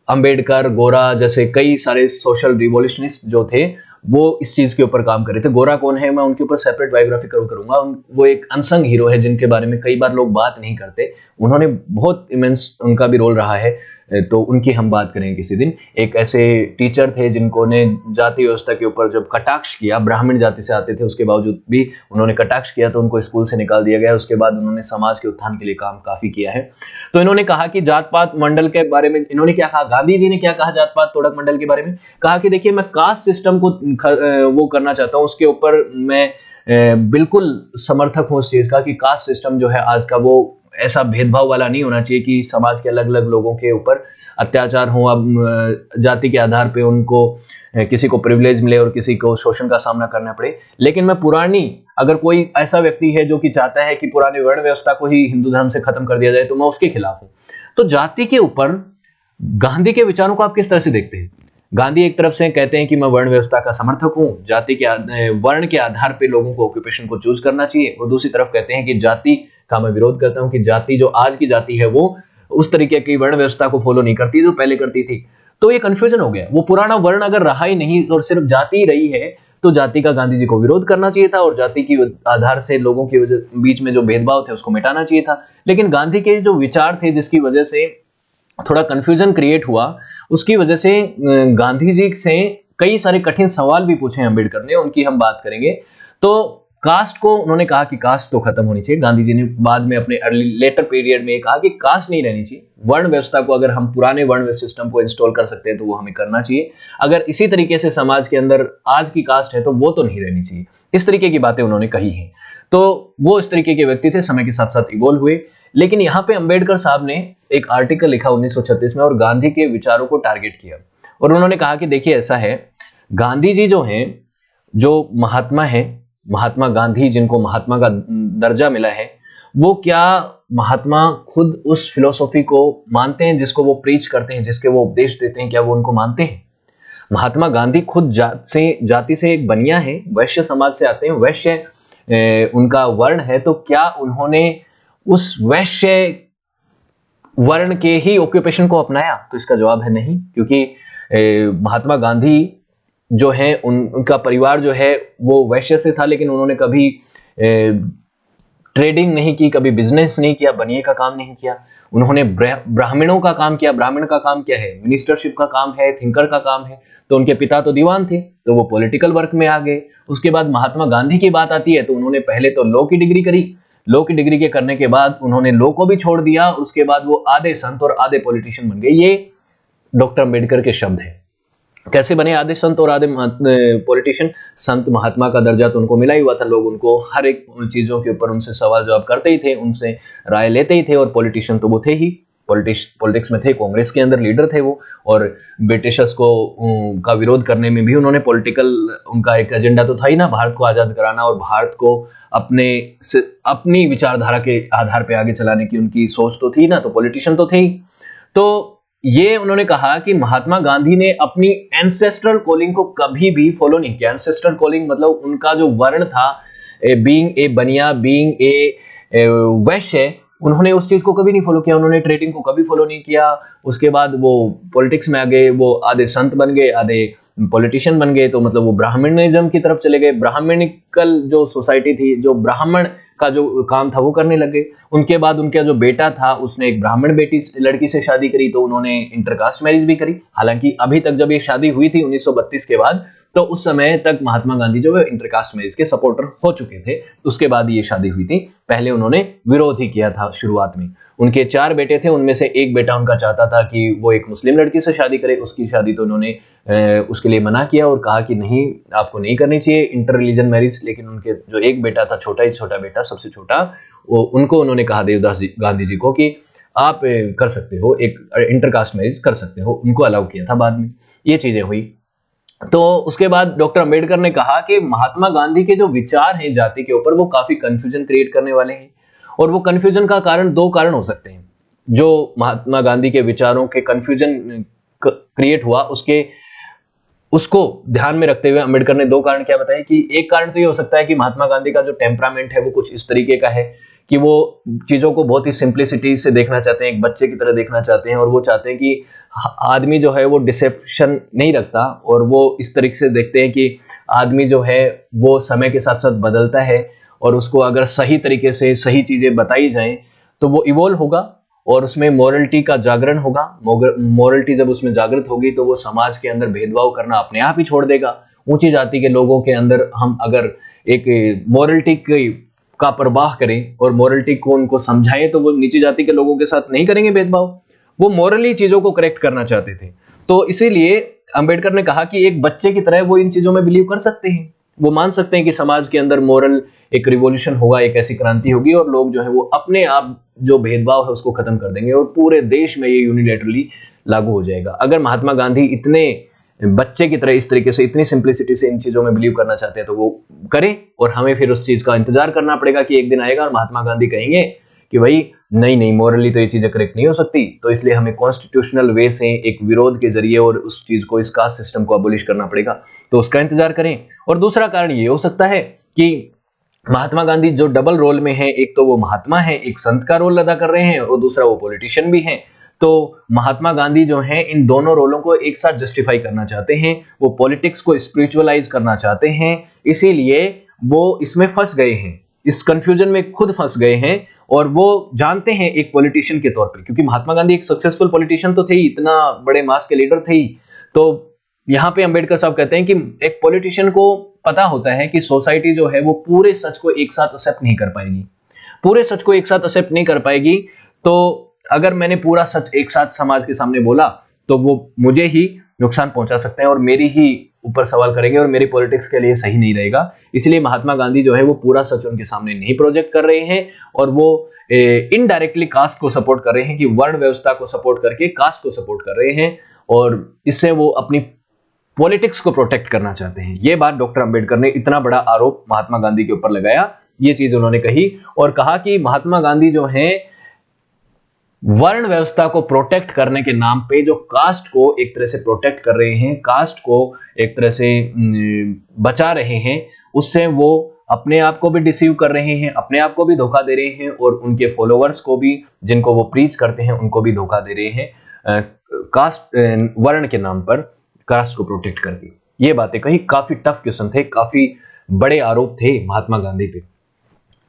अंबेडकर, गोरा जैसे कई सारे सोशल रिवॉल्यूशनिस्ट जो थे वो इस चीज के ऊपर काम कर रहे थे। गोरा कौन है, मैं उनके ऊपर सेपरेट बायोग्राफी करूंगा। वो एक अनसंग हीरो है जिनके बारे में कई बार लोग बात नहीं करते, उन्होंने बहुत इमेंस उनका भी रोल रहा है, तो उनकी हम बात करेंगे किसी दिन। एक ऐसे टीचर थे जिनको ने जाति व्यवस्था के ऊपर जब कटाक्ष किया, ब्राह्मण जाति से आते थे उसके बावजूद भी उन्होंने कटाक्ष किया तो उनको स्कूल से निकाल दिया गया। उसके बाद उन्होंने समाज के उत्थान के लिए काम काफी किया है। तो इन्होंने कहा कि जात पात मंडल के बारे में, इन्होंने क्या कहा, गांधी जी ने क्या कहा जात पात तोड़क मंडल के बारे में, कहा कि देखिए मैं कास्ट सिस्टम को वो करना चाहता हूं, उसके ऊपर मैं बिल्कुल समर्थक हूं उस चीज का कि कास्ट सिस्टम जो है आज का वो ऐसा भेदभाव वाला नहीं होना चाहिए कि समाज के अलग अलग लोगों के ऊपर अत्याचार हो, अब जाति के आधार पे उनको किसी को प्रिविलेज मिले और किसी को शोषण का सामना करना पड़े। लेकिन मैं पुरानी, अगर कोई ऐसा व्यक्ति है जो कि चाहता है कि पुरानी वर्ण व्यवस्था को ही हिंदू धर्म से खत्म कर दिया जाए, तो मैं उसके खिलाफ हूं। तो जाति के ऊपर गांधी के विचारों को आप किस तरह से देखते हैं? गांधी एक तरफ से कहते हैं कि मैं वर्ण व्यवस्था का समर्थक हूं, जाति के वर्ण के आधार पे लोगों को ऑक्यूपेशन को चूज करना चाहिए, और दूसरी तरफ कहते हैं कि जाति का मैं विरोध करता हूं, कि जाति जो आज की जाति है वो उस तरीके की वर्ण व्यवस्था को फॉलो नहीं करती जो पहले करती थी। तो ये कंफ्यूजन हो गया। वो पुराना वर्ण अगर रहा ही नहीं और सिर्फ जाति ही रही है, तो जाति का गांधी जी को विरोध करना चाहिए था और जाति की आधार से लोगों के बीच में जो भेदभाव थे उसको मिटाना चाहिए था। लेकिन गांधी के जो विचार थे जिसकी वजह से थोड़ा कंफ्यूजन क्रिएट हुआ, उसकी वजह से गांधी जी से कई सारे कठिन सवाल भी पूछे अम्बेडकर ने, उनकी हम बात करेंगे। तो कास्ट को उन्होंने कहा कि कास्ट तो खत्म होनी चाहिए। गांधी जी ने बाद में अपने लेटर पीरियड में कहा कि कास्ट नहीं रहनी चाहिए, वर्ण व्यवस्था को अगर हम पुराने वर्ण सिस्टम को इंस्टॉल कर सकते हैं तो वो हमें करना चाहिए, अगर इसी तरीके से समाज के अंदर आज की कास्ट है तो वो तो नहीं रहनी चाहिए। इस तरीके की बातें उन्होंने कही हैं। तो वो इस तरीके के व्यक्ति थे, समय के साथ साथ इवॉल्व हुए। लेकिन यहाँ पे अंबेडकर साहब ने एक आर्टिकल लिखा 1936 में और गांधी के विचारों को टारगेट किया, और उन्होंने कहा कि देखिए ऐसा है, गांधी जी जो हैं, जो महात्मा हैं, महात्मा गांधी जिनको महात्मा का दर्जा मिला है, वो क्या महात्मा खुद उस फिलोसॉफी को मानते हैं जिसको वो प्रीच करते हैं, जिसके वो उपदेश देते हैं, क्या वो उनको मानते हैं? महात्मा गांधी खुद जाति से एक बनिया है, वैश्य समाज से आते हैं, वैश्य उनका वर्ण है, तो क्या उन्होंने उस वैश्य वर्ण के ही ऑक्यूपेशन को अपनाया? तो इसका जवाब है नहीं, क्योंकि महात्मा गांधी जो है उनका परिवार जो है वो वैश्य से था, लेकिन उन्होंने कभी ट्रेडिंग नहीं की, कभी बिजनेस नहीं किया, बनिए का काम नहीं किया। उन्होंने ब्राह्मणों का काम किया। ब्राह्मण का काम क्या है? मिनिस्टरशिप का काम है, थिंकर का काम है। तो उनके पिता तो दीवान थे, तो वो पॉलिटिकल वर्क में आ गए। उसके बाद महात्मा गांधी की बात आती है तो उन्होंने पहले तो लॉ की डिग्री करी, लॉ की डिग्री के करने के बाद उन्होंने लॉ को भी छोड़ दिया, उसके बाद वो आधे संत और आधे पॉलिटिशियन बन गए। ये डॉक्टर अम्बेडकर के शब्द हैं। कैसे बने आधे संत और आधे पॉलिटिशियन? संत महात्मा का दर्जा तो उनको मिला ही हुआ था, लोग उनको हर एक चीजों के ऊपर उनसे सवाल जवाब करते ही थे, उनसे राय लेते ही थे, और पॉलिटिशियन तो वो थे ही, पॉलिटिक्स में थे, कांग्रेस के अंदर लीडर थे वो, और ब्रिटिशर्स को का विरोध करने में भी उन्होंने पॉलिटिकल, उनका एक एजेंडा तो था ही ना, भारत को आजाद कराना और भारत को अपनी विचारधारा के आधार पे आगे चलाने की उनकी सोच तो थी ना, तो पॉलिटिशियन तो थे ही। तो ये उन्होंने कहा कि महात्मा गांधी ने अपनी एंसेस्ट्रल कॉलिंग को कभी भी फॉलो नहीं किया। एंसेस्ट्रल कॉलिंग मतलब उनका जो वर्ण था, बीइंग ए बनिया, बीइंग ए वैश्य, उन्होंने उस चीज को कभी नहीं फॉलो किया। उन्होंने ट्रेडिंग को कभी फॉलो नहीं किया। उसके बाद वो पॉलिटिक्स में आ गए, वो आधे संत बन गए, आधे पॉलिटिशियन बन गए तो मतलब वो ब्राह्मणिज्म की तरफ चले गए, ब्राह्मणिकल जो सोसाइटी थी, जो ब्राह्मण का जो काम था वो करने लगे। उनके बाद उनका जो बेटा था उसने एक ब्राह्मण लड़की से शादी करी, तो उन्होंने इंटरकास्ट मैरिज भी करी। हालांकि अभी तक जब ये शादी हुई थी 1932 के बाद, तो उस समय तक महात्मा गांधी जो है इंटरकास्ट मैरिज के सपोर्टर हो चुके थे। उसके बाद ये शादी हुई थी, पहले उन्होंने विरोध ही किया था शुरुआत में। उनके 4 बेटे थे, उनमें से एक बेटा उनका चाहता था कि वो एक मुस्लिम लड़की से शादी करे। उसकी शादी तो उन्होंने उसके लिए मना किया और कहा कि नहीं, आपको नहीं करनी चाहिए इंटर रिलीजन मैरिज। लेकिन उनके जो एक बेटा था, छोटा बेटा, सबसे छोटा, उनको उन्होंने कहा, देवदास गांधी जी को, कि आप कर सकते हो, एक इंटरकास्ट मैरिज कर सकते हो। उनको अलाउ किया था बाद में। ये चीजें हुई। तो उसके बाद डॉक्टर अंबेडकर ने कहा कि महात्मा गांधी के जो विचार हैं जाति के ऊपर, वो काफी कंफ्यूजन क्रिएट करने वाले हैं। और वो कंफ्यूजन का कारण 2 कारण हो सकते हैं। जो महात्मा गांधी के विचारों के कंफ्यूजन क्रिएट हुआ, उसको ध्यान में रखते हुए अंबेडकर ने 2 कारण क्या बताए कि एक कारण तो ये हो सकता है कि महात्मा गांधी का जो टेम्परामेंट है वो कुछ इस तरीके का है कि वो चीजों को बहुत ही सिंप्लिसिटी से देखना चाहते हैं, एक बच्चे की तरह देखना चाहते हैं। और वो चाहते हैं कि आदमी जो है वो डिसेप्शन नहीं रखता, और वो इस तरीके से देखते हैं कि आदमी जो है वो समय के साथ साथ बदलता है, और उसको अगर सही तरीके से सही चीजें बताई जाएं तो वो इवॉल्व होगा और उसमें मॉरलिटी का जागरण होगा। मॉरलिटी जब उसमें जागृत होगी तो वो समाज के अंदर भेदभाव करना अपने आप ही छोड़ देगा। ऊंची जाति के लोगों के अंदर हम अगर एक मॉरलिटी का प्रवाह करें और मॉरलिटी को उनको समझाएं तो वो नीची जाति के लोगों के साथ नहीं करेंगे भेदभाव। वो मॉरली चीजों को करेक्ट करना चाहते थे। तो इसीलिए अंबेडकर ने कहा कि एक बच्चे की तरह वो इन चीजों में बिलीव कर सकते हैं। वो मान सकते हैं कि समाज के अंदर मॉरल एक रिवॉल्यूशन होगा, एक ऐसी क्रांति होगी, और लोग जो है वो अपने आप जो भेदभाव है उसको खत्म कर देंगे और पूरे देश में ये यूनिलैटरली लागू हो जाएगा। अगर महात्मा गांधी इतने बच्चे की तरह इस तरीके से, इतनी सिंप्लिसिटी से इन चीजों में बिलीव करना चाहते हैं तो वो करें, और हमें फिर उस चीज का इंतजार करना पड़ेगा कि एक दिन आएगा और महात्मा गांधी कहेंगे कि भाई नहीं, मॉरली तो ये चीजें करेक्ट नहीं हो सकती, तो इसलिए हमें कॉन्स्टिट्यूशनल वे से एक विरोध के जरिए और उस चीज को, इस कास्ट सिस्टम को अबोलिश करना पड़ेगा। तो उसका इंतजार करें। और दूसरा कारण ये हो सकता है कि महात्मा गांधी जो डबल रोल में है, एक तो वो महात्मा है, एक संत का रोल अदा कर रहे हैं, और दूसरा वो पॉलिटिशियन भी हैं। तो महात्मा गांधी जो हैं इन दोनों रोलों को एक साथ जस्टिफाई करना चाहते हैं। वो पॉलिटिक्स को स्पिरिचुअलाइज करना चाहते हैं, इसीलिए वो इसमें फंस गए हैं, इस कंफ्यूजन में खुद फंस गए हैं। और वो जानते हैं एक पॉलिटिशियन के तौर पे, क्योंकि महात्मा गांधी एक सक्सेसफुल पॉलिटिशियन तो थे ही, इतना बड़े मास के लीडर थे ही। तो यहाँ पे अंबेडकर साहब कहते हैं कि एक पॉलिटिशियन को पता होता है कि सोसाइटी जो है वो पूरे सच को एक साथ एक्सेप्ट नहीं कर पाएगी, पूरे सच को एक साथ एक्सेप्ट नहीं कर पाएगी। तो अगर मैंने पूरा सच एक साथ समाज के सामने बोला तो वो मुझे ही नुकसान पहुंचा सकते हैं और मेरी ही ऊपर सवाल करेंगे और मेरी पॉलिटिक्स के लिए सही नहीं रहेगा। इसलिए महात्मा गांधी जो है वो पूरा सच उनके सामने नहीं प्रोजेक्ट कर रहे हैं, और वो इनडायरेक्टली कास्ट को सपोर्ट कर रहे हैं, कि वर्ण व्यवस्था को सपोर्ट करके कास्ट को सपोर्ट कर रहे हैं, और इससे वो अपनी पॉलिटिक्स को प्रोटेक्ट करना चाहते हैं। ये बात डॉक्टर अंबेडकर ने इतना बड़ा आरोप महात्मा गांधी के ऊपर लगाया, ये चीज उन्होंने कही, और कहा कि महात्मा गांधी जो हैं वर्ण व्यवस्था को प्रोटेक्ट करने के नाम पे जो कास्ट को एक तरह से प्रोटेक्ट कर रहे हैं, कास्ट को एक तरह से बचा रहे हैं, उससे वो अपने आप को भी डिसीव कर रहे हैं, अपने आप को भी धोखा दे रहे हैं, और उनके फॉलोअर्स को भी, जिनको वो प्रीच करते हैं, उनको भी धोखा दे रहे हैं कास्ट, वर्ण के नाम पर कास्ट को प्रोटेक्ट करके। ये बातें कही, काफी टफ क्वेश्चन थे, काफी बड़े आरोप थे महात्मा गांधी पे।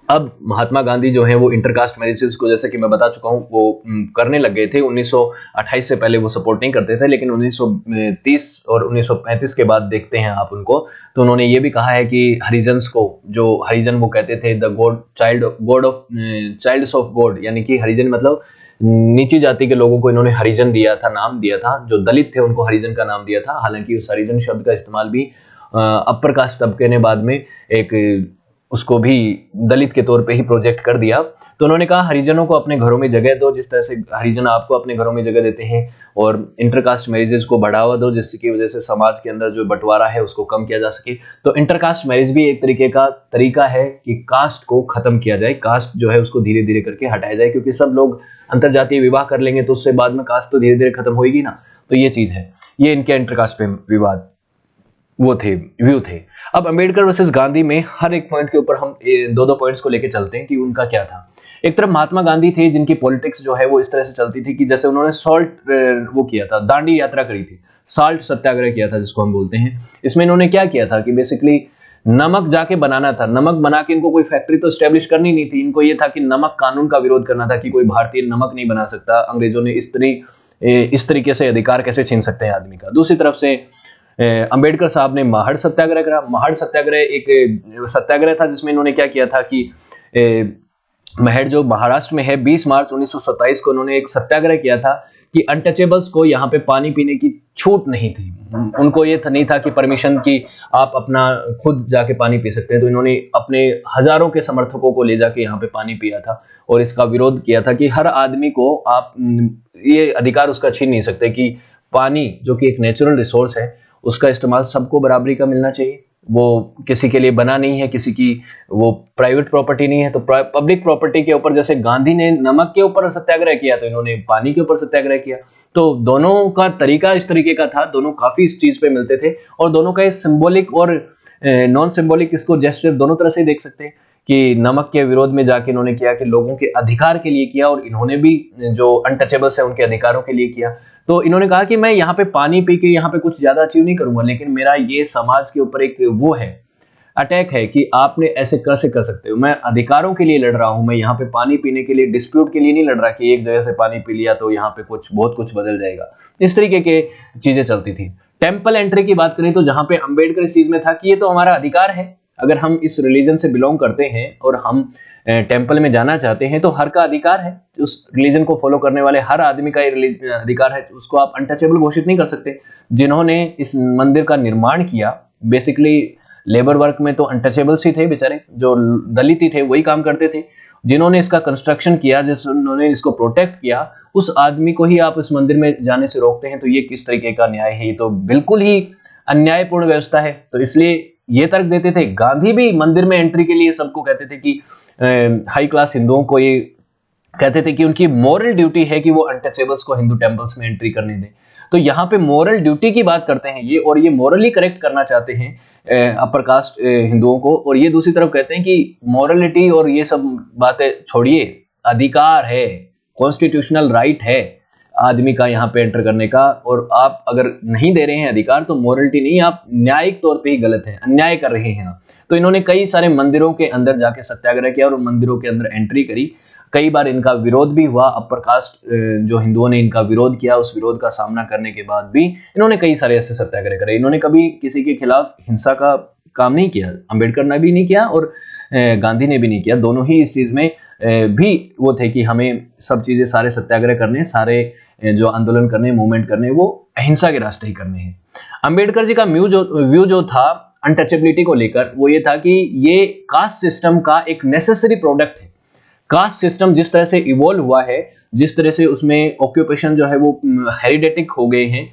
अब महात्मा गांधी जो है वो इंटरकास्ट मैरिजेस को, जैसे कि मैं बता चुका हूं, वो करने लग गए थे। 1928 से पहले वो सपोर्ट नहीं करते थे, लेकिन 1930 और 1935 के बाद देखते हैं आप उनको, तो उन्होंने ये भी कहा है कि हरिजन्स को, जो हरिजन वो कहते थे the God childs of God, यानी कि हरिजन मतलब नीची जाति के लोगों को इन्होंने हरिजन दिया था, नाम दिया था। जो दलित थे उनको हरिजन का नाम दिया था। हालांकि उस हरिजन शब्द का इस्तेमाल भी अपर कास्ट तबके ने बाद में एक उसको भी दलित के तौर पे ही प्रोजेक्ट कर दिया। तो उन्होंने कहा हरिजनों को अपने घरों में जगह दो, जिस तरह से हरिजन आपको अपने घरों में जगह देते हैं, और इंटरकास्ट मैरिजेस को बढ़ावा दो, जिसकी वजह से समाज के अंदर जो बंटवारा है उसको कम किया जा सके। तो इंटरकास्ट मैरिज भी एक तरीका है कि कास्ट को खत्म किया जाए, कास्ट जो है उसको धीरे धीरे करके हटाया जाए, क्योंकि सब लोग अंतरजातीय विवाह कर लेंगे तो उससे बाद में कास्ट तो धीरे धीरे खत्म होगी ना। तो ये चीज है, ये इनके इंटरकास्ट पे विवाद। वो थे, व्यू थे। अब अंबेडकर वर्सेस गांधी में हर एक पॉइंट के ऊपर हम दो दो पॉइंट्स को लेके चलते हैं कि उनका क्या था। एक तरफ महात्मा गांधी थे जिनकी पॉलिटिक्स जो है वो इस तरह से चलती थी कि जैसे उन्होंने सॉल्ट वो किया था, दांडी यात्रा करी थी, साल्ट सत्याग्रह किया था जिसको हम बोलते हैं। इसमें इन्होंने क्या किया था कि बेसिकली नमक जाके बनाना था, नमक बना के इनको कोई फैक्ट्री तो स्टैब्लिश करनी नहीं थी, इनको ये था कि नमक कानून का विरोध करना था कि कोई भारतीय नमक नहीं बना सकता, अंग्रेजों ने इस तरीके से अधिकार कैसे छीन सकते हैं आदमी का। दूसरी तरफ से अंबेडकर साहब ने महाड़ सत्याग्रह करा। महाड़ सत्याग्रह एक सत्याग्रह था जिसमें इन्होंने क्या किया था कि महड़ जो महाराष्ट्र में है, 20 मार्च 1927 को उन्होंने एक सत्याग्रह किया था कि अनटचेबल्स को यहाँ पे पानी पीने की छूट नहीं थी। उनको ये नहीं था कि परमिशन की आप अपना खुद जाके पानी पी सकते हैं। तो इन्होंने अपने हजारों के समर्थकों को ले जाके यहाँ पे पानी पिया था और इसका विरोध किया था कि हर आदमी को आप ये अधिकार उसका छीन नहीं सकते कि पानी जो कि एक नेचुरल रिसोर्स है उसका इस्तेमाल सबको बराबरी का मिलना चाहिए। वो किसी के लिए बना नहीं है, किसी की वो प्राइवेट प्रॉपर्टी नहीं है। तो पब्लिक प्रॉपर्टी के ऊपर जैसे गांधी ने नमक के ऊपर सत्याग्रह किया तो इन्होंने पानी के ऊपर सत्याग्रह किया। तो दोनों का तरीका इस तरीके का था, दोनों काफी इस चीज पे मिलते थे और दोनों का सिंबॉलिक और नॉन सिंबॉलिक इसको जेस्चर दोनों तरह से देख सकते हैं कि नमक के विरोध में जाके इन्होंने किया कि लोगों के अधिकार के लिए किया और इन्होंने भी जो अनटचेबल्स है उनके अधिकारों के लिए किया। तो इन्होंने कहा कि मैं यहाँ पे पानी पी के यहाँ पे कुछ ज्यादा अचीव नहीं करूंगा, लेकिन मेरा ये समाज के ऊपर एक वो है, अटैक है कि आपने ऐसे कैसे कर सकते हो। मैं अधिकारों के लिए लड़ रहा हूं, मैं यहाँ पे पानी पीने के लिए, डिस्प्यूट के लिए नहीं लड़ रहा कि एक जगह से पानी पी लिया तो यहाँ पे कुछ बहुत कुछ बदल जाएगा। इस तरीके के चीजें चलती थी। टेम्पल एंट्री की बात करें तो जहां पे अंबेडकर इस चीज में था कि ये तो हमारा अधिकार है, अगर हम इस रिलीजन से बिलोंग करते हैं और हम टेम्पल में जाना चाहते हैं तो हर का अधिकार है, उस रिलीजन को फॉलो करने वाले हर आदमी का ये अधिकार है, उसको आप अनटचेबल घोषित नहीं कर सकते। जिन्होंने इस मंदिर का निर्माण किया बेसिकली लेबर वर्क में तो अनटचेबल्स ही थे बेचारे, जो दलित ही थे वही काम करते थे। जिन्होंने इसका कंस्ट्रक्शन किया, जिन्होंने इसको प्रोटेक्ट किया, उस आदमी को ही आप इस मंदिर में जाने से रोकते हैं, तो ये किस तरीके का न्याय है? ये तो बिल्कुल ही अन्यायपूर्ण व्यवस्था है। तो इसलिए ये तर्क देते थे। गांधी भी मंदिर में एंट्री के लिए सबको कहते थे कि हाई क्लास हिंदुओं को ये कहते थे कि उनकी मॉरल ड्यूटी है कि वो अनटचेबल्स को हिंदू टेंपल्स में एंट्री करने दें। तो यहाँ पे मॉरल ड्यूटी की बात करते हैं ये, और ये मॉरली करेक्ट करना चाहते हैं अपर कास्ट हिंदुओं को, और ये दूसरी तरफ कहते हैं कि मॉरलिटी और ये सब बातें छोड़िए, अधिकार है, कॉन्स्टिट्यूशनल राइट है आदमी का यहाँ पे एंटर करने का, और आप अगर नहीं दे रहे हैं अधिकार तो मॉरलिटी नहीं, आप न्यायिक तौर पे ही गलत है, अन्याय कर रहे हैं आप। तो इन्होंने कई सारे मंदिरों के अंदर जाके सत्याग्रह किया और मंदिरों के अंदर एंट्री करी। कई बार इनका विरोध भी हुआ, अपर कास्ट जो हिंदुओं ने इनका विरोध किया, उस विरोध का सामना करने के बाद भी इन्होंने कई सारे ऐसे सत्याग्रह करे। इन्होंने कभी किसी के खिलाफ हिंसा का काम नहीं किया, अंबेडकर ने भी नहीं किया और गांधी ने भी नहीं किया। दोनों ही इस चीज में भी वो थे कि हमें सब चीजें, सारे सत्याग्रह करने, सारे जो आंदोलन करने, मूवमेंट करने, वो अहिंसा के रास्ते ही करने हैं। अंबेडकर जी का व्यू जो था अनटचेबिलिटी को लेकर, वो ये था कि ये कास्ट सिस्टम का एक नेसेसरी प्रोडक्ट है। कास्ट सिस्टम जिस तरह से इवॉल्व हुआ है, जिस तरह से उसमें ऑक्यूपेशन जो है वो हेरिडेटिक हो गए हैं,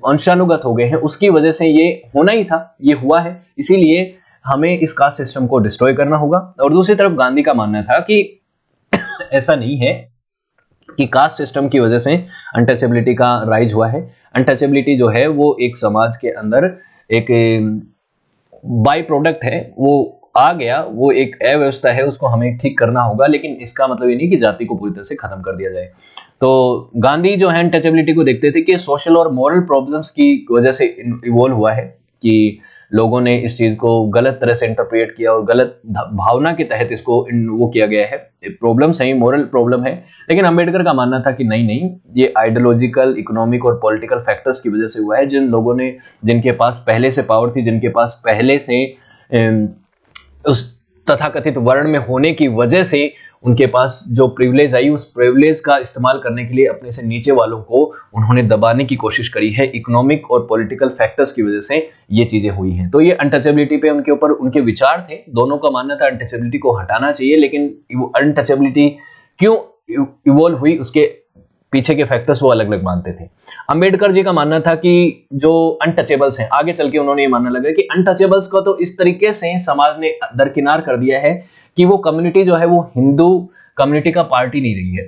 वंशानुगत हो गए हैं, उसकी वजह से ये होना ही था, ये हुआ है। इसीलिए हमें इस कास्ट सिस्टम को डिस्ट्रॉय करना होगा। और दूसरी तरफ गांधी का मानना था कि ऐसा नहीं है कि कास्ट सिस्टम की वजह से अनटचेबिलिटी का राइज हुआ है। अनटचेबिलिटी जो है वो एक समाज के अंदर एक बाई प्रोडक्ट है, वो आ गया, वो एक अव्यवस्था है, उसको हमें ठीक करना होगा, लेकिन इसका मतलब ये नहीं कि जाति को पूरी तरह से खत्म कर दिया जाए। तो गांधी जो है अनटचेबिलिटी को देखते थे कि सोशल और मॉरल प्रॉब्लम्स की वजह से इवॉल्व हुआ है, कि लोगों ने इस चीज को गलत तरह से इंटरप्रेट किया और गलत भावना के तहत इसको वो किया गया है। प्रॉब्लम सही, मॉरल प्रॉब्लम है, लेकिन अंबेडकर का मानना था कि नहीं, ये आइडियोलॉजिकल, इकोनॉमिक और पॉलिटिकल फैक्टर्स की वजह से हुआ है। जिन लोगों ने, जिनके पास पहले से पावर थी, जिनके पास पहले से उस तथाकथित वर्ण में होने की वजह से उनके पास जो प्रिविलेज आई, उस प्रिविलेज का इस्तेमाल करने के लिए अपने से नीचे वालों को उन्होंने दबाने की कोशिश करी है। इकोनॉमिक और पॉलिटिकल फैक्टर्स की वजह से ये चीजें हुई हैं। तो ये अनटचेबिलिटी पे उनके ऊपर उनके विचार थे। दोनों का मानना था अनटचेबिलिटी को हटाना चाहिए, लेकिन वो अनटचेबिलिटी क्यों इवॉल्व हुई उसके पीछे के फैक्टर्स वो अलग अलग मानते थे। अंबेडकर जी का मानना था कि जो अनटचेबल्स हैं, आगे चल के उन्होंने ये मानना लगा कि अनटचेबल्स को तो इस तरीके से समाज ने दरकिनार कर दिया है कि वो कम्युनिटी जो है वो हिंदू कम्युनिटी का पार्टी नहीं रही है।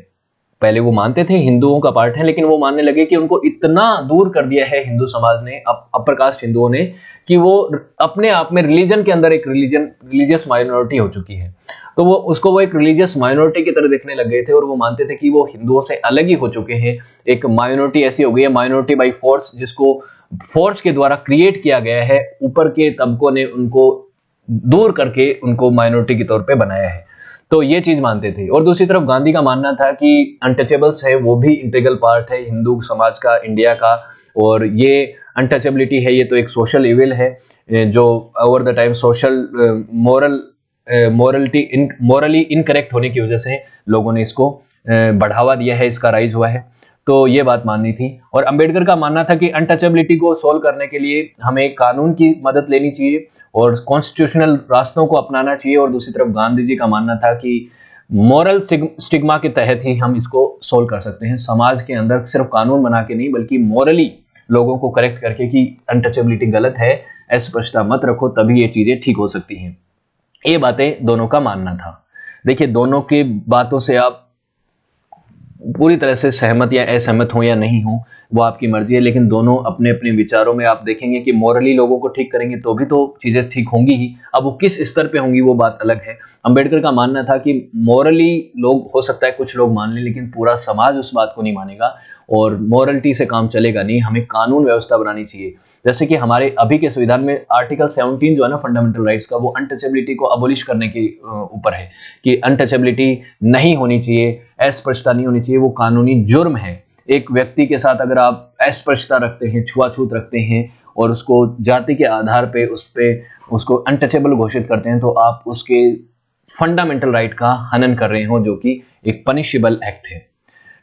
पहले वो मानते थे हिंदुओं का पार्ट है, लेकिन वो मानने लगे कि उनको इतना दूर कर दिया है हिंदू समाज ने, अपर कास्ट हिंदुओं ने, कि वो अपने आप में रिलीजन के अंदर एक रिलीजियस माइनॉरिटी हो चुकी है। तो वो एक रिलीजियस माइनॉरिटी की तरह देखने लग गए थे और वो मानते थे कि वो हिंदुओं से अलग ही हो चुके हैं। एक माइनॉरिटी ऐसी हो गई है, माइनॉरिटी बाई फोर्स, जिसको फोर्स के द्वारा क्रिएट किया गया है, ऊपर के तबकों ने उनको दूर करके उनको माइनॉरिटी के तौर पे बनाया है। तो ये चीज मानते थे। और दूसरी तरफ गांधी का मानना था कि अनटचेबल्स है वो भी इंटीग्रल पार्ट है हिंदू समाज का, इंडिया का, और ये अनटचेबिलिटी है ये तो एक सोशल इविल है जो over the time social morally incorrect होने की वजह से लोगों ने इसको बढ़ावा दिया है, इसका राइज हुआ है। तो ये बात माननी थी। और अंबेडकर का मानना था कि अनटचेबिलिटी को सोल्व करने के लिए हमें कानून की मदद लेनी चाहिए और कॉन्स्टिट्यूशनल रास्तों को अपनाना चाहिए। और दूसरी तरफ गांधी जी का मानना था कि मॉरल स्टिग्मा के तहत ही हम इसको सोल्व कर सकते हैं, समाज के अंदर सिर्फ कानून बना के नहीं बल्कि मॉरली लोगों को करेक्ट करके कि अनटचेबिलिटी गलत है, अस्पृश्यता मत रखो, तभी ये चीजें ठीक हो सकती हैं। ये बातें दोनों का मानना था। देखिए, दोनों की बातों से आप पूरी तरह से सहमत या असहमत हो या नहीं हो वो आपकी मर्जी है, लेकिन दोनों अपने अपने विचारों में आप देखेंगे कि मॉरली लोगों को ठीक करेंगे तो भी तो चीजें ठीक होंगी ही। अब वो किस स्तर पे होंगी वो बात अलग है। अंबेडकर का मानना था कि मॉरली लोग हो सकता है कुछ लोग मान लें, लेकिन पूरा समाज उस बात को नहीं मानेगा और मॉरलिटी से काम चलेगा नहीं। हमें कानून व्यवस्था बनानी चाहिए। जैसे कि हमारे अभी के संविधान में आर्टिकल 17 जो है ना फंडामेंटल राइट्स का, वो अनटचेबिलिटी को अबोलिश करने के ऊपर है कि अनटचेबिलिटी नहीं होनी चाहिए, अस्पृश्यता नहीं होनी चाहिए, वो कानूनी जुर्म है। एक व्यक्ति के साथ अगर आप अस्पृश्यता रखते हैं, छुआछूत रखते हैं और उसको जाति के आधार पे उसको अनटचेबल घोषित करते हैं, तो आप उसके फंडामेंटल राइट का हनन कर रहे हो, जो कि एक पनिशेबल एक्ट है।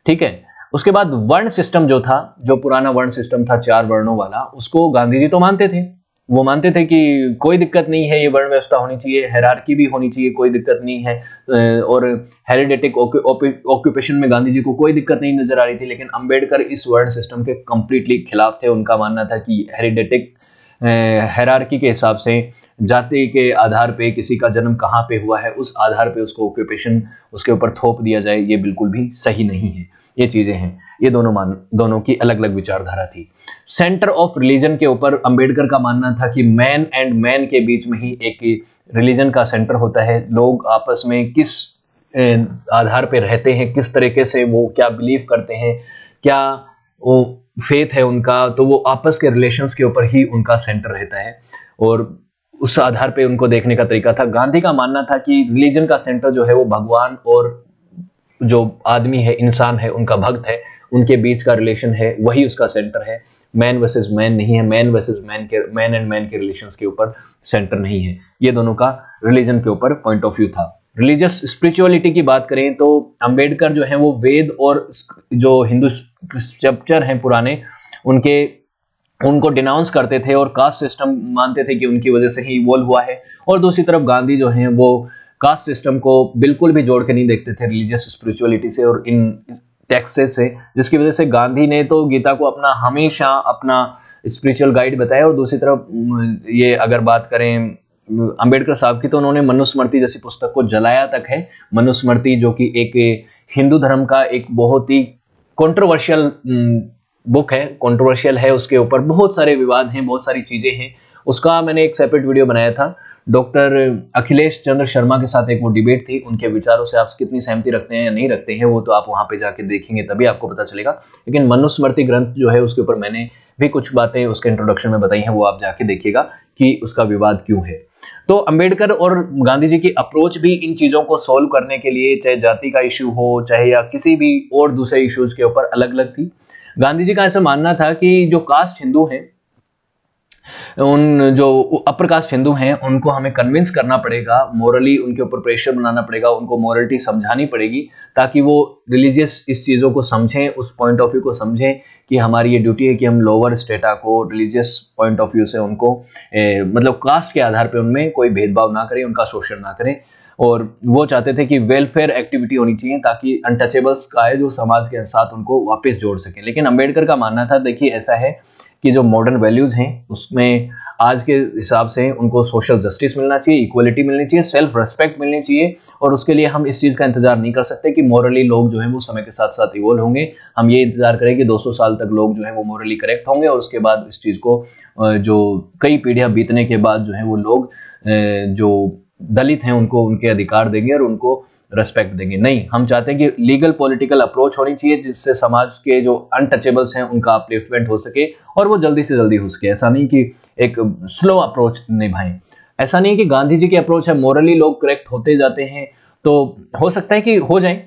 ठीक है। उसके बाद वर्ण सिस्टम जो था, जो पुराना वर्ण सिस्टम था 4 वर्णों वाला, उसको गांधी जी तो मानते थे। वो मानते थे कि कोई दिक्कत नहीं है, ये वर्ण व्यवस्था होनी चाहिए, हायरार्की भी होनी चाहिए, कोई दिक्कत नहीं है। और हेरिडेटिक ऑक्यूपेशन में गांधी जी को कोई दिक्कत नहीं नजर आ रही थी। लेकिन अंबेडकर इस वर्ण सिस्टम के कंप्लीटली खिलाफ थे। उनका मानना था कि हेरिडेटिक हायरार्की के हिसाब से जाति के आधार पे किसी का जन्म कहाँ पे हुआ है उस आधार पे उसको ऑक्यूपेशन उसके ऊपर थोप दिया जाए, ये बिल्कुल भी सही नहीं है। ये चीजें हैं। ये दोनों की अलग अलग विचारधारा थी। सेंटर ऑफ रिलीजन के ऊपर अंबेडकर का मानना था कि मैन एंड मैन के बीच में ही एक रिलीजन का सेंटर होता है। लोग आपस में किस आधार पे रहते हैं, किस तरीके से वो क्या बिलीव करते हैं, क्या वो फेथ है उनका, तो वो आपस के रिलेशंस के ऊपर ही उनका सेंटर रहता है और उस आधार पे उनको देखने का तरीका था। गांधी का मानना था कि रिलीजन का सेंटर जो है वो भगवान और जो आदमी है, इंसान है, उनका भक्त है, उनके बीच का रिलेशन है, वही उसका सेंटर है। मैन वर्सेस मैन नहीं है, man versus man and man के रिलेशंस के ऊपर सेंटर नहीं है। ये दोनों का रिलीजन के ऊपर पॉइंट ऑफ व्यू था। रिलीजियस स्पिरिचुअलिटी की बात करें तो अंबेडकर जो है वो वेद और जो हिंदू स्क्रिप्चर हैं पुराने, उनको डिनाउंस करते थे और कास्ट सिस्टम मानते थे कि उनकी वजह से ही इवॉल्व हुआ है। और दूसरी तरफ गांधी जो हैं वो कास्ट सिस्टम को बिल्कुल भी जोड़ के नहीं देखते थे रिलीजियस स्पिरिचुअलिटी से और इन टेक्सेस से, जिसकी वजह से गांधी ने तो गीता को हमेशा अपना स्पिरिचुअल गाइड बताया। और दूसरी तरफ ये अगर बात करें अंबेडकर साहब की, तो उन्होंने मनुस्मृति जैसी पुस्तक को जलाया तक है। मनुस्मृति जो कि एक हिंदू धर्म का एक बहुत ही कंट्रोवर्शियल बुक है, कंट्रोवर्शियल है, उसके ऊपर बहुत सारे विवाद हैं, बहुत सारी चीजें हैं। उसका मैंने एक सेपरेट वीडियो बनाया था। डॉक्टर अखिलेश चंद्र शर्मा के साथ एक वो डिबेट थी, उनके विचारों से आप कितनी सहमति रखते हैं या नहीं रखते हैं वो तो आप वहां पे जाके देखेंगे तभी आपको पता चलेगा। लेकिन मनुस्मृति ग्रंथ जो है उसके ऊपर मैंने भी कुछ बातें उसके इंट्रोडक्शन में बताई हैं, वो आप जाके देखिएगा कि उसका विवाद क्यों है। तो अंबेडकर और गांधी जी की अप्रोच भी इन चीजों को सोल्व करने के लिए, चाहे जाति का इशू हो चाहे या किसी भी और दूसरे इश्यूज के ऊपर, अलग अलग थी। गांधी जी का ऐसा मानना था कि जो कास्ट हिंदू हैं, उन जो अपर कास्ट हिंदू हैं, उनको हमें कन्विंस करना पड़ेगा, मोरली उनके ऊपर प्रेशर बनाना पड़ेगा, उनको मोरलिटी समझानी पड़ेगी ताकि वो रिलीजियस इस चीज़ों को समझें, उस पॉइंट ऑफ व्यू को समझें कि हमारी ये ड्यूटी है कि हम लोअर स्टेटा को रिलीजियस पॉइंट ऑफ व्यू से उनको मतलब कास्ट के आधार पर उनमें कोई भेदभाव ना करें, उनका शोषण ना करें। और वो चाहते थे कि वेलफेयर एक्टिविटी होनी चाहिए ताकि अनटचेबल्स का है जो समाज के साथ उनको वापस जोड़ सकें। लेकिन अंबेडकर का मानना था, देखिए ऐसा है कि जो मॉडर्न वैल्यूज हैं उसमें आज के हिसाब से उनको सोशल जस्टिस मिलना चाहिए, इक्वलिटी मिलनी चाहिए, सेल्फ रेस्पेक्ट मिलनी चाहिए। और उसके लिए हम इस चीज़ का इंतजार नहीं कर सकते कि मॉरली लोग जो है वो समय के साथ साथ इवॉल्व होंगे। हम ये इंतजार करें कि 200 साल तक लोग जो है वो मॉरली करेक्ट होंगे और उसके बाद इस चीज़ को जो कई पीढ़ियां बीतने के बाद जो है वो लोग जो दलित हैं उनको उनके अधिकार देंगे और उनको रेस्पेक्ट देंगे। नहीं, हम चाहते हैं कि लीगल पॉलिटिकल अप्रोच होनी चाहिए जिससे समाज के जो अनटचेबल्स हैं उनका अपलिफ्टमेंट हो सके और वो जल्दी से जल्दी हो सके। ऐसा नहीं कि एक स्लो अप्रोच निभाएं। ऐसा नहीं कि गांधी जी की अप्रोच है मॉरली लोग करेक्ट होते जाते हैं, तो हो सकता है कि हो जाएं,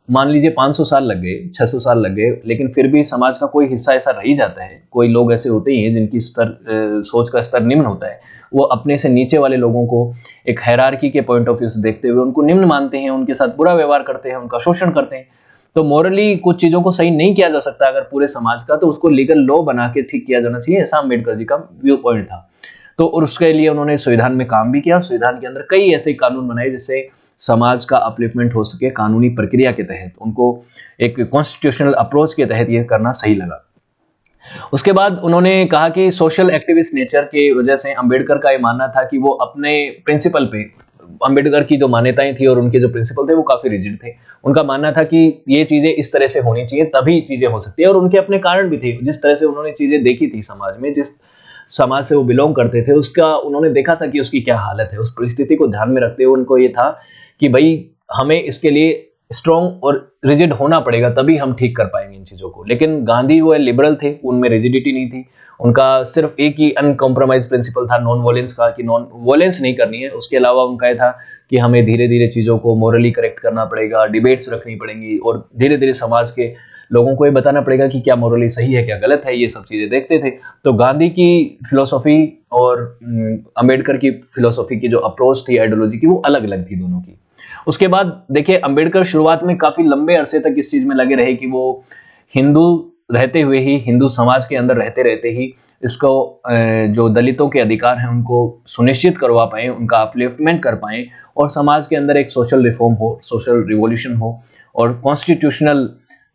मान लीजिए 500 साल लग गए, 600 साल लग गए, लेकिन फिर भी समाज का कोई हिस्सा ऐसा रह ही जाता है। कोई लोग ऐसे होते ही हैं जिनकी सोच का स्तर निम्न होता है। वो अपने से नीचे वाले लोगों को एक हायरार्की के पॉइंट ऑफ व्यू से देखते हुए उनको निम्न मानते हैं, उनके साथ बुरा व्यवहार करते हैं, उनका शोषण करते हैं। तो मॉरली कुछ चीजों को सही नहीं किया जा सकता अगर पूरे समाज का, तो उसको लीगल लॉ बना के ठीक किया जाना चाहिए। ऐसा अम्बेडकर जी का व्यू पॉइंट था। तो और उसके लिए उन्होंने संविधान में काम भी किया। संविधान के अंदर कई ऐसे कानून बनाए जिससे समाज का अपलिफ्टमेंट हो सके। कानूनी प्रक्रिया के तहत उनको एक कॉन्स्टिट्यूशनल अप्रोच के तहत ये करना सही लगा। उसके बाद उन्होंने कहा कि सोशल एक्टिविस्ट नेचर के वजह से अंबेडकर का ये मानना था कि वो अपने प्रिंसिपल पे, अंबेडकर की जो मान्यताएं थी और उनके जो प्रिंसिपल थे वो काफी रिजिड थे। उनका मानना था कि ये चीजें इस तरह से होनी चाहिए तभी चीजें हो सकती है, और उनके अपने कारण भी थे। जिस तरह से उन्होंने चीजें देखी थी समाज में, जिस समाज से वो बिलोंग करते थे, उसका उन्होंने देखा था कि उसकी क्या हालत है। उस परिस्थिति को ध्यान में रखते हुए उनको ये था कि भाई हमें इसके लिए स्ट्रॉन्ग और रिजिड होना पड़ेगा, तभी हम ठीक कर पाएंगे इन चीजों को। लेकिन गांधी वो लिबरल थे, उनमें रिजिडिटी नहीं थी। उनका सिर्फ एक ही अनकॉम्प्रोमाइज प्रिंसिपल था नॉन वॉयलेंस का, कि नॉन वॉयलेंस नहीं करनी है। उसके अलावा उनका ये था कि हमें धीरे धीरे चीजों को मोरली करेक्ट करना पड़ेगा, डिबेट्स रखनी पड़ेंगी और धीरे धीरे समाज के लोगों को ये बताना पड़ेगा कि क्या मोरली सही है क्या गलत है। ये सब चीजें देखते थे। तो गांधी की फिलोसॉफी और अंबेडकर की फिलोसॉफी की जो अप्रोच थी आइडियोलॉजी की, वो अलग अलग थी दोनों की। उसके बाद देखिए, अंबेडकर शुरुआत में काफी लंबे अरसे तक इस चीज में लगे रहे कि वो हिंदू रहते हुए ही, हिंदू समाज के अंदर रहते रहते ही इसको जो दलितों के अधिकार हैं उनको सुनिश्चित करवा पाए, उनका अपलिफ्टमेंट कर पाए और समाज के अंदर एक सोशल रिफॉर्म हो, सोशल रिवॉल्यूशन हो और कॉन्स्टिट्यूशनल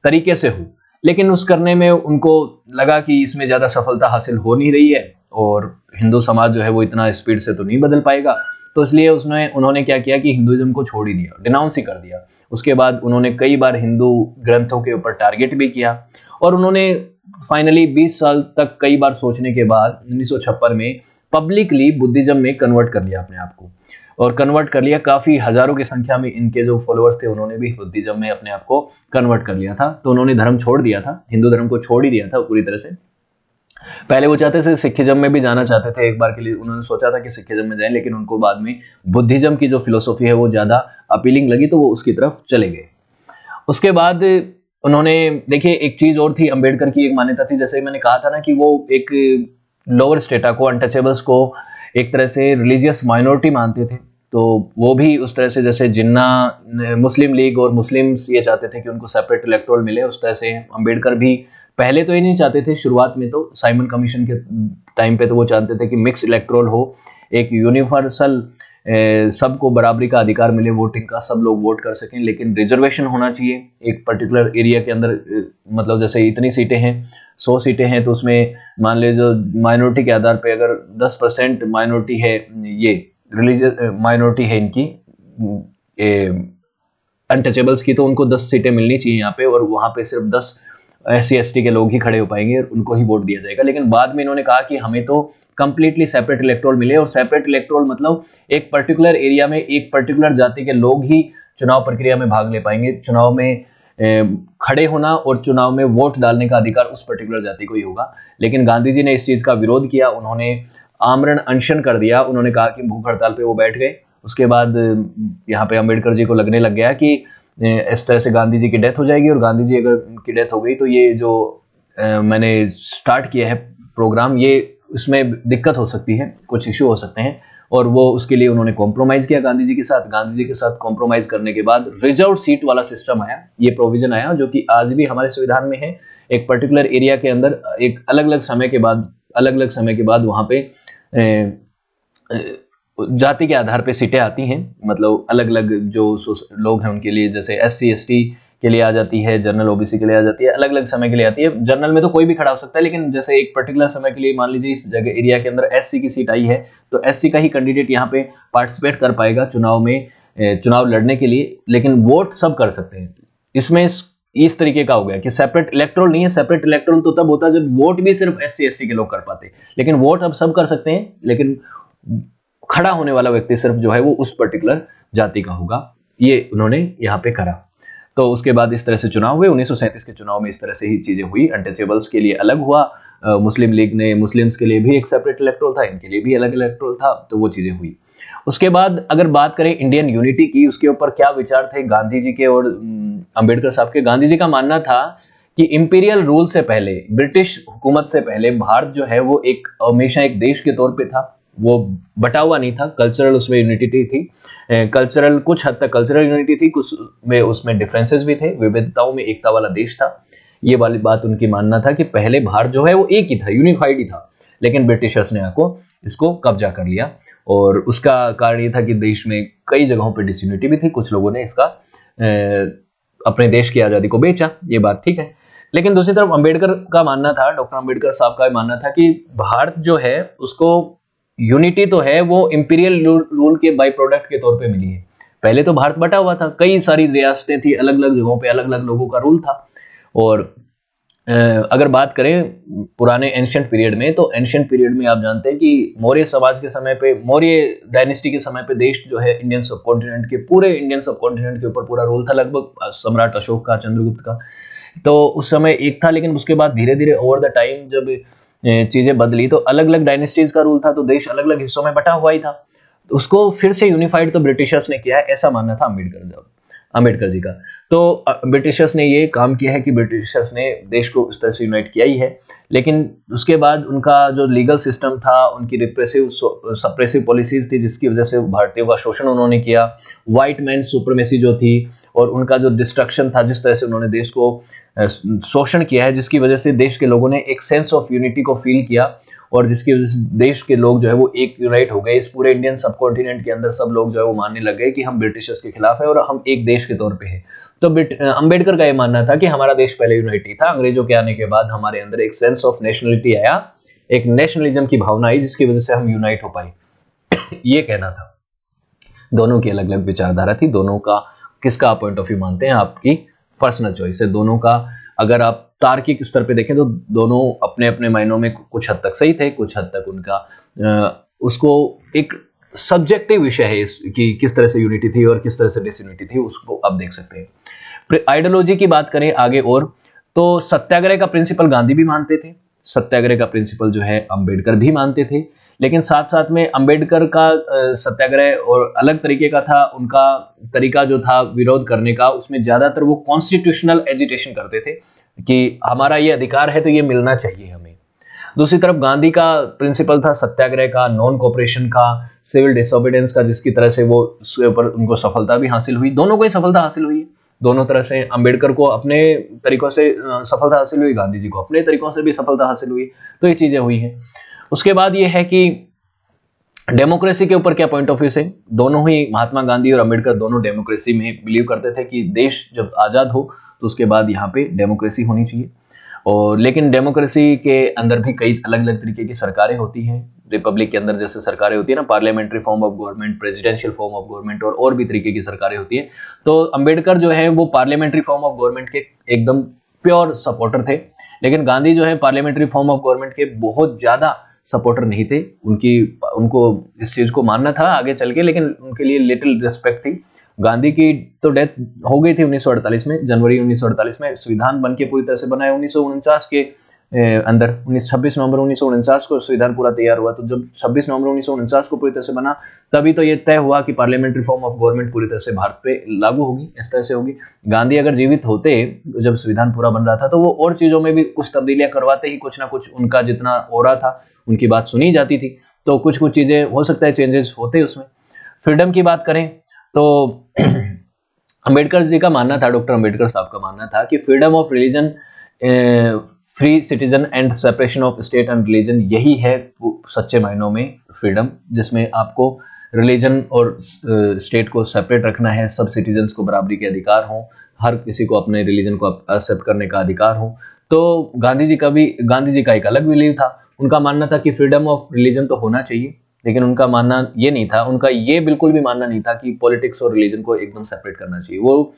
तरीके से हो। लेकिन उस करने में उनको लगा कि इसमें ज्यादा सफलता हासिल हो नहीं रही है और हिंदू समाज जो है वो इतना स्पीड से तो नहीं बदल पाएगा। तो इसलिए उन्होंने क्या किया कि हिंदुइज्म को छोड़ ही दिया, डिनाउंस ही कर दिया। उसके बाद उन्होंने कई बार हिंदू ग्रंथों के ऊपर टारगेट भी किया और उन्होंने फाइनली 20 साल तक कई बार सोचने के बाद 1956 में पब्लिकली बुद्धिज्म में कन्वर्ट कर लिया अपने आप को, और कन्वर्ट कर लिया। काफी हजारों की संख्या में इनके जो फॉलोअर्स थे उन्होंने भी बुद्धिज्म में अपने आप को कन्वर्ट कर लिया था। तो उन्होंने धर्म छोड़ दिया था, हिंदू धर्म को छोड़ ही दिया था पूरी तरह से। पहले वो चाहते थे सिखिज्म में भी जाना चाहते थे, एक बार के लिए उन्होंने सोचा था कि सिखिज्म में जाएं, लेकिन उनको बाद में बुद्धिज्म की जो फिलोसॉफी है वो ज्यादा अपीलिंग लगी तो वो उसकी तरफ चले गए। उसके बाद उन्होंने, देखिए एक चीज और थी, अंबेडकर की एक मान्यता थी, जैसे मैंने कहा था ना कि वो एक लोअर स्टेटा को, अनटचेबल्स को एक तरह से रिलीजियस माइनॉरिटी मानते थे। तो वो भी उस तरह से, जैसे जिन्ना मुस्लिम लीग और मुस्लिम्स ये चाहते थे कि उनको सेपरेट इलेक्टोरल मिले, उस तरह से अंबेडकर भी पहले तो ये नहीं चाहते थे। शुरुआत में तो साइमन कमीशन के टाइम पे तो वो चाहते थे कि मिक्स इलेक्टोरल हो, एक यूनिवर्सल सबको बराबरी का अधिकार मिले वोटिंग का, सब लोग वोट कर सकें, लेकिन रिजर्वेशन होना चाहिए एक पर्टिकुलर एरिया के अंदर। मतलब जैसे इतनी सीटें हैं, 100 सीटें हैं, तो उसमें मान लीजिए जो माइनॉरिटी के आधार पे अगर 10% माइनॉरिटी है, ये रिलीजियस माइनॉरिटी है इनकी अनटचेबल्स की, तो उनको 10 सीटें मिलनी चाहिए यहाँ पे, और वहाँ पे सिर्फ 10 SC/ST के लोग ही खड़े हो पाएंगे और उनको ही वोट दिया जाएगा। लेकिन बाद में इन्होंने कहा कि हमें तो कंप्लीटली सेपरेट इलेक्टोरल मिले, और सेपरेट इलेक्टोरल मतलब एक पर्टिकुलर एरिया में एक पर्टिकुलर जाति के लोग ही चुनाव प्रक्रिया में भाग ले पाएंगे। चुनाव में खड़े होना और चुनाव में वोट डालने का अधिकार उस पर्टिकुलर जाति को ही होगा। लेकिन गांधी जी ने इस चीज का विरोध किया, उन्होंने आमरण अनशन कर दिया। उन्होंने कहा कि भूख हड़ताल पे वो बैठ गए। उसके बाद यहाँ पे अंबेडकर जी को लगने लग गया कि इस तरह से गांधी जी की डेथ हो जाएगी, और गांधी जी अगर उनकी डेथ हो गई तो ये जो मैंने स्टार्ट किया है प्रोग्राम, ये इसमें दिक्कत हो सकती है, कुछ इश्यू हो सकते हैं, और वो उसके लिए उन्होंने कॉम्प्रोमाइज किया गांधी जी के साथ। गांधी जी के साथ कॉम्प्रोमाइज करने के बाद रिजर्व सीट वाला सिस्टम आया, ये प्रोविजन आया, जो कि आज भी हमारे संविधान में है। एक पर्टिकुलर एरिया के अंदर एक अलग अलग समय के बाद वहां पे जाति के आधार पे सीटें आती हैं, मतलब अलग अलग जो लोग हैं उनके लिए, जैसे SC/ST के लिए आ जाती है, जनरल ओबीसी के लिए आ जाती है, अलग अलग समय के लिए आती है। जनरल में तो कोई भी खड़ा हो सकता है, लेकिन जैसे एक पर्टिकुलर समय के लिए मान लीजिए इस जगह एरिया के अंदर एससी की सीट आई है, तो एससी का ही कैंडिडेट यहाँ पे पार्टिसिपेट कर पाएगा चुनाव में, चुनाव लड़ने के लिए, लेकिन वोट सब कर सकते हैं। इसमें इस तरीके का हो गया कि सेपरेट इलेक्टोरल नहीं है। सेपरेट इलेक्टोरल तो तब होता है जब वोट भी सिर्फ एससी एसटी के लोग कर पाते, लेकिन वोट अब सब कर सकते हैं, लेकिन खड़ा होने वाला व्यक्ति सिर्फ जो है वो उस पर्टिकुलर जाति का होगा। ये उन्होंने यहाँ पे करा। तो उसके बाद इस तरह से चुनाव हुए। 1937 के चुनाव में इस तरह से ही चीजें हुई। अनटचेबल्स के लिए अलग हुआ, मुस्लिम लीग ने, मुस्लिम्स के लिए भी एक सेपरेट इलेक्टोरल था, इनके लिए भी अलग इलेक्टोरल था, तो वो चीजें हुई। उसके बाद अगर बात करें इंडियन यूनिटी की, उसके ऊपर क्या विचार थे गांधी जी के और अंबेडकर साहब के। गांधी जी का मानना था कि इंपीरियल रूल से पहले, ब्रिटिश हुकूमत से पहले भारत जो है वो एक हमेशा एक देश के तौर पे था, वो बटा हुआ नहीं था। कल्चरल उसमें यूनिटी थी, कल्चरल कुछ हद तक कल्चरल यूनिटी थी, कुछ में उसमें डिफरेंसेस भी थे, विविधताओं में एकता वाला देश था। ये वाली बात उनकी मानना था कि पहले भारत जो है वो एक ही था, यूनिफाइड ही था, लेकिन ब्रिटिशर्स ने आको इसको कब्जा कर लिया। और उसका कारण ये था कि देश में कई जगहों पर डिसयूनिटी भी थी, कुछ लोगों ने इसका अपने देश की आज़ादी को बेचा, ये बात ठीक है। लेकिन दूसरी तरफ अंबेडकर का मानना था, डॉक्टर अंबेडकर साहब का मानना था कि भारत जो है उसको यूनिटी तो है, वो इंपीरियल रूल के बाई प्रोडक्ट के तौर पे मिली है। पहले तो भारत बटा हुआ था, कई सारी रियासतें थी, अलग अलग जगहों पे अलग अलग लोगों का रूल था। और अगर बात करें पुराने एंशिएंट पीरियड में, तो एंशिएंट पीरियड में आप जानते हैं कि मौर्य समाज के समय पे, मौर्य डायनेस्टी के समय पे देश जो है इंडियन सब कॉन्टिनेंट के, पूरे इंडियन सब कॉन्टिनेंट के ऊपर पूरा रूल था लगभग सम्राट अशोक का, चंद्रगुप्त का। तो उस समय एक था, लेकिन उसके बाद धीरे धीरे ओवर द टाइम जब चीजें बदली तो अलग अलग डायनेस्टीज का रूल था, तो देश अलग अलग हिस्सों में बटा हुआ ही था। तो उसको फिर से यूनिफाइड तो ब्रिटिशर्स ने किया है, ऐसा मानना था अंबेडकर जी का। तो ब्रिटिशर्स ने ये काम किया है कि ब्रिटिशर्स ने देश को उस तरह से यूनाइट किया ही है। लेकिन उसके बाद उनका जो लीगल सिस्टम था, उनकी रिप्रेसिव सप्रेसिव पॉलिसीज थी, जिसकी वजह से भारतीयों का शोषण उन्होंने किया। व्हाइट मैन सुप्रीमेसी जो थी, और उनका जो डिस्ट्रक्शन था, जिस तरह से उन्होंने देश को शोषण किया है, जिसकी वजह से देश के लोगों ने एक सेंस ऑफ यूनिटी को फील किया, और जिसकी वजह से देश के लोग जो है वो एक यूनाइट हो गए। इस पूरे इंडियन सब कॉन्टिनेंट के अंदर सब लोग जो है वो मानने लग गए कि हम ब्रिटिशर्स के खिलाफ है और हम एक देश के तौर पे हैं। तो अंबेडकर का ये मानना था कि हमारा देश पहले यूनाइट था, अंग्रेजों के आने के बाद हमारे अंदर एक सेंस ऑफ नेशनलिटी आया, एक नेशनलिज्म की भावना आई, जिसकी वजह से हम यूनाइट हो पाए। ये कहना था। दोनों की अलग अलग विचारधारा थी, दोनों का किसका पॉइंट ऑफ व्यू मानते हैं आपकी पर्सनल चॉइस है। दोनों का अगर आप तार्किक स्तर पे देखें तो दोनों अपने अपने मायनों में कुछ हद तक सही थे, कुछ हद तक उनका उसको एक सब्जेक्टिव विषय है कि किस तरह से यूनिटी थी और किस तरह से डिसयूनिटी थी, उसको आप देख सकते हैं। आइडियोलॉजी की बात करें आगे, और तो सत्याग्रह का प्रिंसिपल गांधी भी मानते थे, सत्याग्रह का प्रिंसिपल जो है अंबेडकर भी मानते थे। लेकिन साथ साथ में अंबेडकर का सत्याग्रह और अलग तरीके का था, उनका तरीका जो था विरोध करने का, उसमें ज्यादातर वो कॉन्स्टिट्यूशनल एजिटेशन करते थे कि हमारा ये अधिकार है तो ये मिलना चाहिए हमें। दूसरी तरफ गांधी का प्रिंसिपल था सत्याग्रह का, नॉन कोऑपरेशन का, सिविल डिसोबीडियंस का, जिसकी तरह से वो उसके ऊपर उनको सफलता भी हासिल हुई। दोनों को ही सफलता हासिल हुई है, दोनों तरह से। अंबेडकर को अपने तरीकों से सफलता हासिल हुई, गांधी जी को अपने तरीकों से भी सफलता हासिल हुई। तो ये चीजें हुई हैं। उसके बाद ये है कि डेमोक्रेसी के ऊपर क्या पॉइंट ऑफ व्यू से, दोनों ही महात्मा गांधी और अंबेडकर दोनों डेमोक्रेसी में बिलीव करते थे कि देश जब आजाद हो तो उसके बाद यहाँ पे डेमोक्रेसी होनी चाहिए। और लेकिन डेमोक्रेसी के अंदर भी कई अलग अलग तरीके की सरकारें होती हैं। रिपब्लिक के अंदर जैसे सरकारें होती है ना, parliamentary form of government, presidential form of government, और भी तरीके की सरकारें होती हैं। तो अंबेडकर जो है वो पार्लियामेंट्री फॉर्म ऑफ गवर्नमेंट के एकदम प्योर सपोर्टर थे, लेकिन गांधी जो है पार्लियामेंट्री फॉर्म ऑफ गवर्नमेंट के बहुत ज्यादा सपोर्टर नहीं थे। उनको इस चीज को मानना था आगे चल के, लेकिन उनके लिए लिटिल रिस्पेक्ट थी। गांधी की तो डेथ हो गई थी 1948 में, जनवरी 1948 में। संविधान बन के पूरी तरह से बना है 1949 के अंदर। 26 नवंबर 1949 को संविधान पूरा तैयार हुआ। तो जब 26 नवंबर 1949 को पूरी तरह से बना, तभी तो ये तय हुआ कि पार्लियामेंट्री फॉर्म ऑफ गवर्नमेंट पूरी तरह से भारत पे लागू होगी, इस तरह से होगी। गांधी अगर जीवित होते जब संविधान पूरा बन रहा था, तो वो और चीजों में भी कुछ तब्दीलियां करवाते ही, कुछ ना कुछ उनका जितना हो रहा था, उनकी बात सुनी जाती थी, तो कुछ कुछ चीजें हो सकता है चेंजेस होते उसमें। फ्रीडम की बात करें तो अंबेडकर जी का मानना था, डॉक्टर अंबेडकर साहब का मानना था कि freedom of religion, free citizen and separation of state and religion, यही है सच्चे मायनों में फ्रीडम, जिसमें आपको रिलीजन और स्टेट को सेपरेट रखना है, सब सिटीजन्स को बराबरी के अधिकार हों, हर किसी को अपने रिलीजन को एक्सेप्ट करने का अधिकार हो। तो गांधी जी का एक अलग बिलीव था। उनका मानना था कि फ्रीडम ऑफ रिलीजन तो होना चाहिए, लेकिन उनका मानना ये नहीं था, उनका ये बिल्कुल भी मानना नहीं था कि पॉलिटिक्स और रिलीजन को एकदम सेपरेट करना चाहिए। वो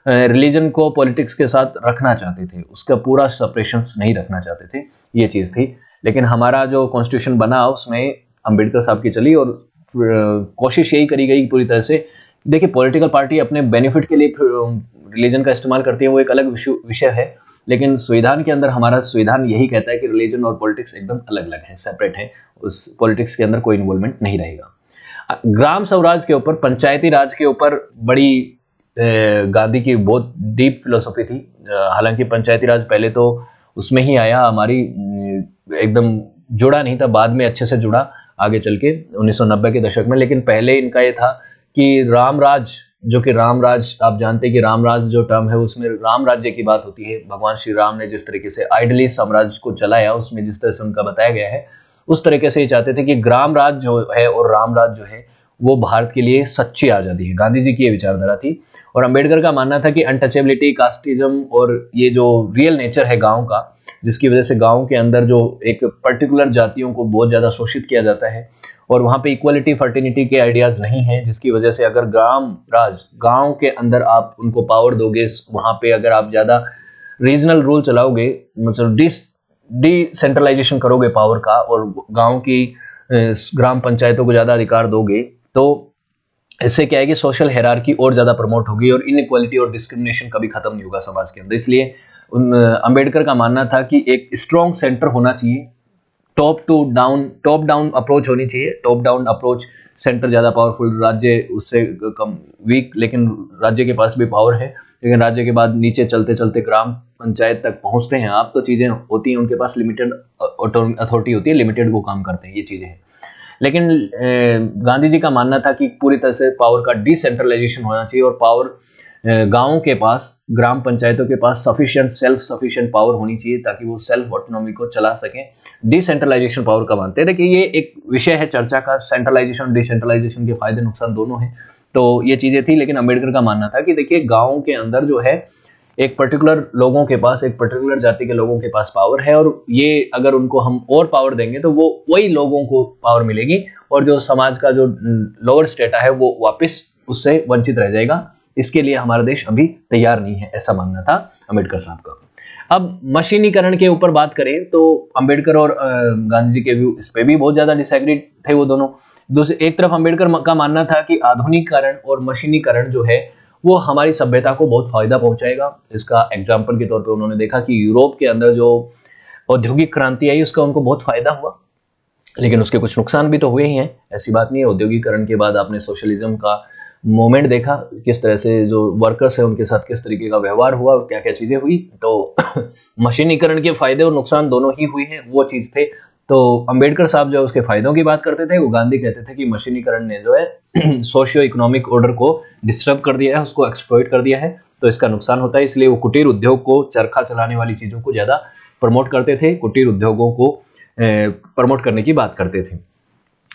रिलीजन को पॉलिटिक्स के साथ रखना चाहते थे, उसका पूरा सेपरेशन नहीं रखना चाहते थे, ये चीज़ थी। लेकिन हमारा जो कॉन्स्टिट्यूशन बना उसमें अम्बेडकर साहब की चली और कोशिश यही करी गई पूरी तरह से। देखिए, पॉलिटिकल पार्टी अपने बेनिफिट के लिए रिलीजन का इस्तेमाल करती है, वो एक अलग विषय है, लेकिन संविधान के अंदर हमारा संविधान यही कहता है कि रिलीजन और पॉलिटिक्स एकदम अलग अलग है, सेपरेट है, उस पॉलिटिक्स के अंदर कोई इन्वॉल्वमेंट नहीं रहेगा। ग्राम स्वराज के ऊपर, पंचायती राज के ऊपर बड़ी गांधी की बहुत डीप फिलोसफी थी। हालांकि पंचायती राज पहले तो उसमें ही आया, हमारी एकदम जुड़ा नहीं था, बाद में अच्छे से जुड़ा आगे चल के 1990 के दशक में। लेकिन पहले इनका ये था कि रामराज, जो कि रामराज आप जानते हैं कि रामराज जो टर्म है उसमें राम राज्य की बात होती है। भगवान श्री राम ने जिस तरीके से आइडली साम्राज्य को चलाया, उसमें जिस तरह से उनका बताया गया है, उस तरीके से ये चाहते थे कि ग्राम राज जो है और राम राज जो है वो भारत के लिए सच्ची आज़ादी है। गांधी जी की ये विचारधारा थी। और अंबेडकर का मानना था कि अनटचेबिलिटी, कास्टिज्म और ये जो रियल नेचर है गाँव का, जिसकी वजह से गाँव के अंदर जो एक पर्टिकुलर जातियों को बहुत ज़्यादा शोषित किया जाता है और वहाँ पे इक्वलिटी, फर्टिनिटी के आइडियाज़ नहीं हैं, जिसकी वजह से अगर गांव के अंदर आप उनको पावर दोगे, वहाँ पे अगर आप ज़्यादा रीजनल रूल चलाओगे, मतलब डिसेंट्रलाइजेशन करोगे पावर का और गांव की ग्राम पंचायतों को ज़्यादा अधिकार दोगे, तो इससे क्या है कि सोशल हायरार्की और ज़्यादा प्रमोट होगी और इनइक्वालिटी और डिस्क्रिमिनेशन कभी खत्म नहीं होगा समाज के अंदर। इसलिए अंबेडकर का मानना था कि एक स्ट्रॉन्ग सेंटर होना चाहिए, टॉप डाउन अप्रोच होनी चाहिए। टॉप डाउन अप्रोच, सेंटर ज़्यादा पावरफुल, राज्य उससे कम वीक, लेकिन राज्य के पास भी पावर है, लेकिन राज्य के बाद नीचे चलते चलते ग्राम पंचायत तक पहुंचते हैं आप, तो चीज़ें होती हैं, उनके पास लिमिटेड अथॉरिटी होती है, लिमिटेड वो काम करते हैं, ये चीज़ें हैं। लेकिन गांधी जी का मानना था कि पूरी तरह से पावर का डिसेंट्रलाइजेशन होना चाहिए और पावर गाँवों के पास, ग्राम पंचायतों के पास सेल्फ सफिशिएंट पावर होनी चाहिए ताकि वो सेल्फ ऑटोनॉमी को चला सकें। डिसेंट्रलाइजेशन पावर का मानते हैं। देखिए, ये एक विषय है चर्चा का, सेंट्रलाइजेशन डिसेंट्रलाइजेशन के फायदे नुकसान दोनों हैं, तो ये चीज़ें थी। लेकिन अम्बेडकर का मानना था कि देखिए, गाँव के अंदर जो है एक पर्टिकुलर लोगों के पास, एक पर्टिकुलर जाति के लोगों के पास पावर है और ये अगर उनको हम और पावर देंगे तो वो वही लोगों को पावर मिलेगी और जो समाज का जो लोअर स्टेटा है वो वापस उससे वंचित रह जाएगा। इसके लिए हमारा देश अभी तैयार नहीं है, ऐसा मानना था अम्बेडकर साहब का। अब मशीनीकरण के ऊपर बात करें तो अम्बेडकर और गांधी जी के व्यू इस पे भी बहुत ज्यादा डिसएग्री थे वो दोनों। दूसरी एक तरफ अम्बेडकर का मानना था कि आधुनिकीकरण और मशीनीकरण जो है वो हमारी सभ्यता को बहुत फायदा पहुंचाएगा। इसका एग्जाम्पल के तौर पे उन्होंने देखा कि यूरोप के अंदर जो औद्योगिक क्रांति आई उसका उनको बहुत फायदा हुआ, लेकिन उसके कुछ नुकसान भी तो हुए ही हैं, ऐसी बात नहीं है। औद्योगिकरण के बाद आपने सोशलिज्म का मोमेंट देखा, किस तरह से जो वर्कर्स है उनके साथ किस तरीके का व्यवहार हुआ, क्या क्या चीजें हुई। तो मशीनीकरण के फायदे और नुकसान दोनों ही हुए हैं, वो चीज थे। तो अंबेडकर साहब जो उसके फायदों की बात करते थे, वो गांधी कहते थे कि मशीनीकरण ने जो है सोशियो इकोनॉमिक ऑर्डर को डिस्टर्ब कर दिया है, उसको एक्सप्लॉइट कर दिया है, तो इसका नुकसान होता है। इसलिए वो कुटीर उद्योग को, चरखा चलाने वाली चीजों को ज्यादा प्रमोट करते थे, कुटीर उद्योगों को प्रमोट करने की बात करते थे।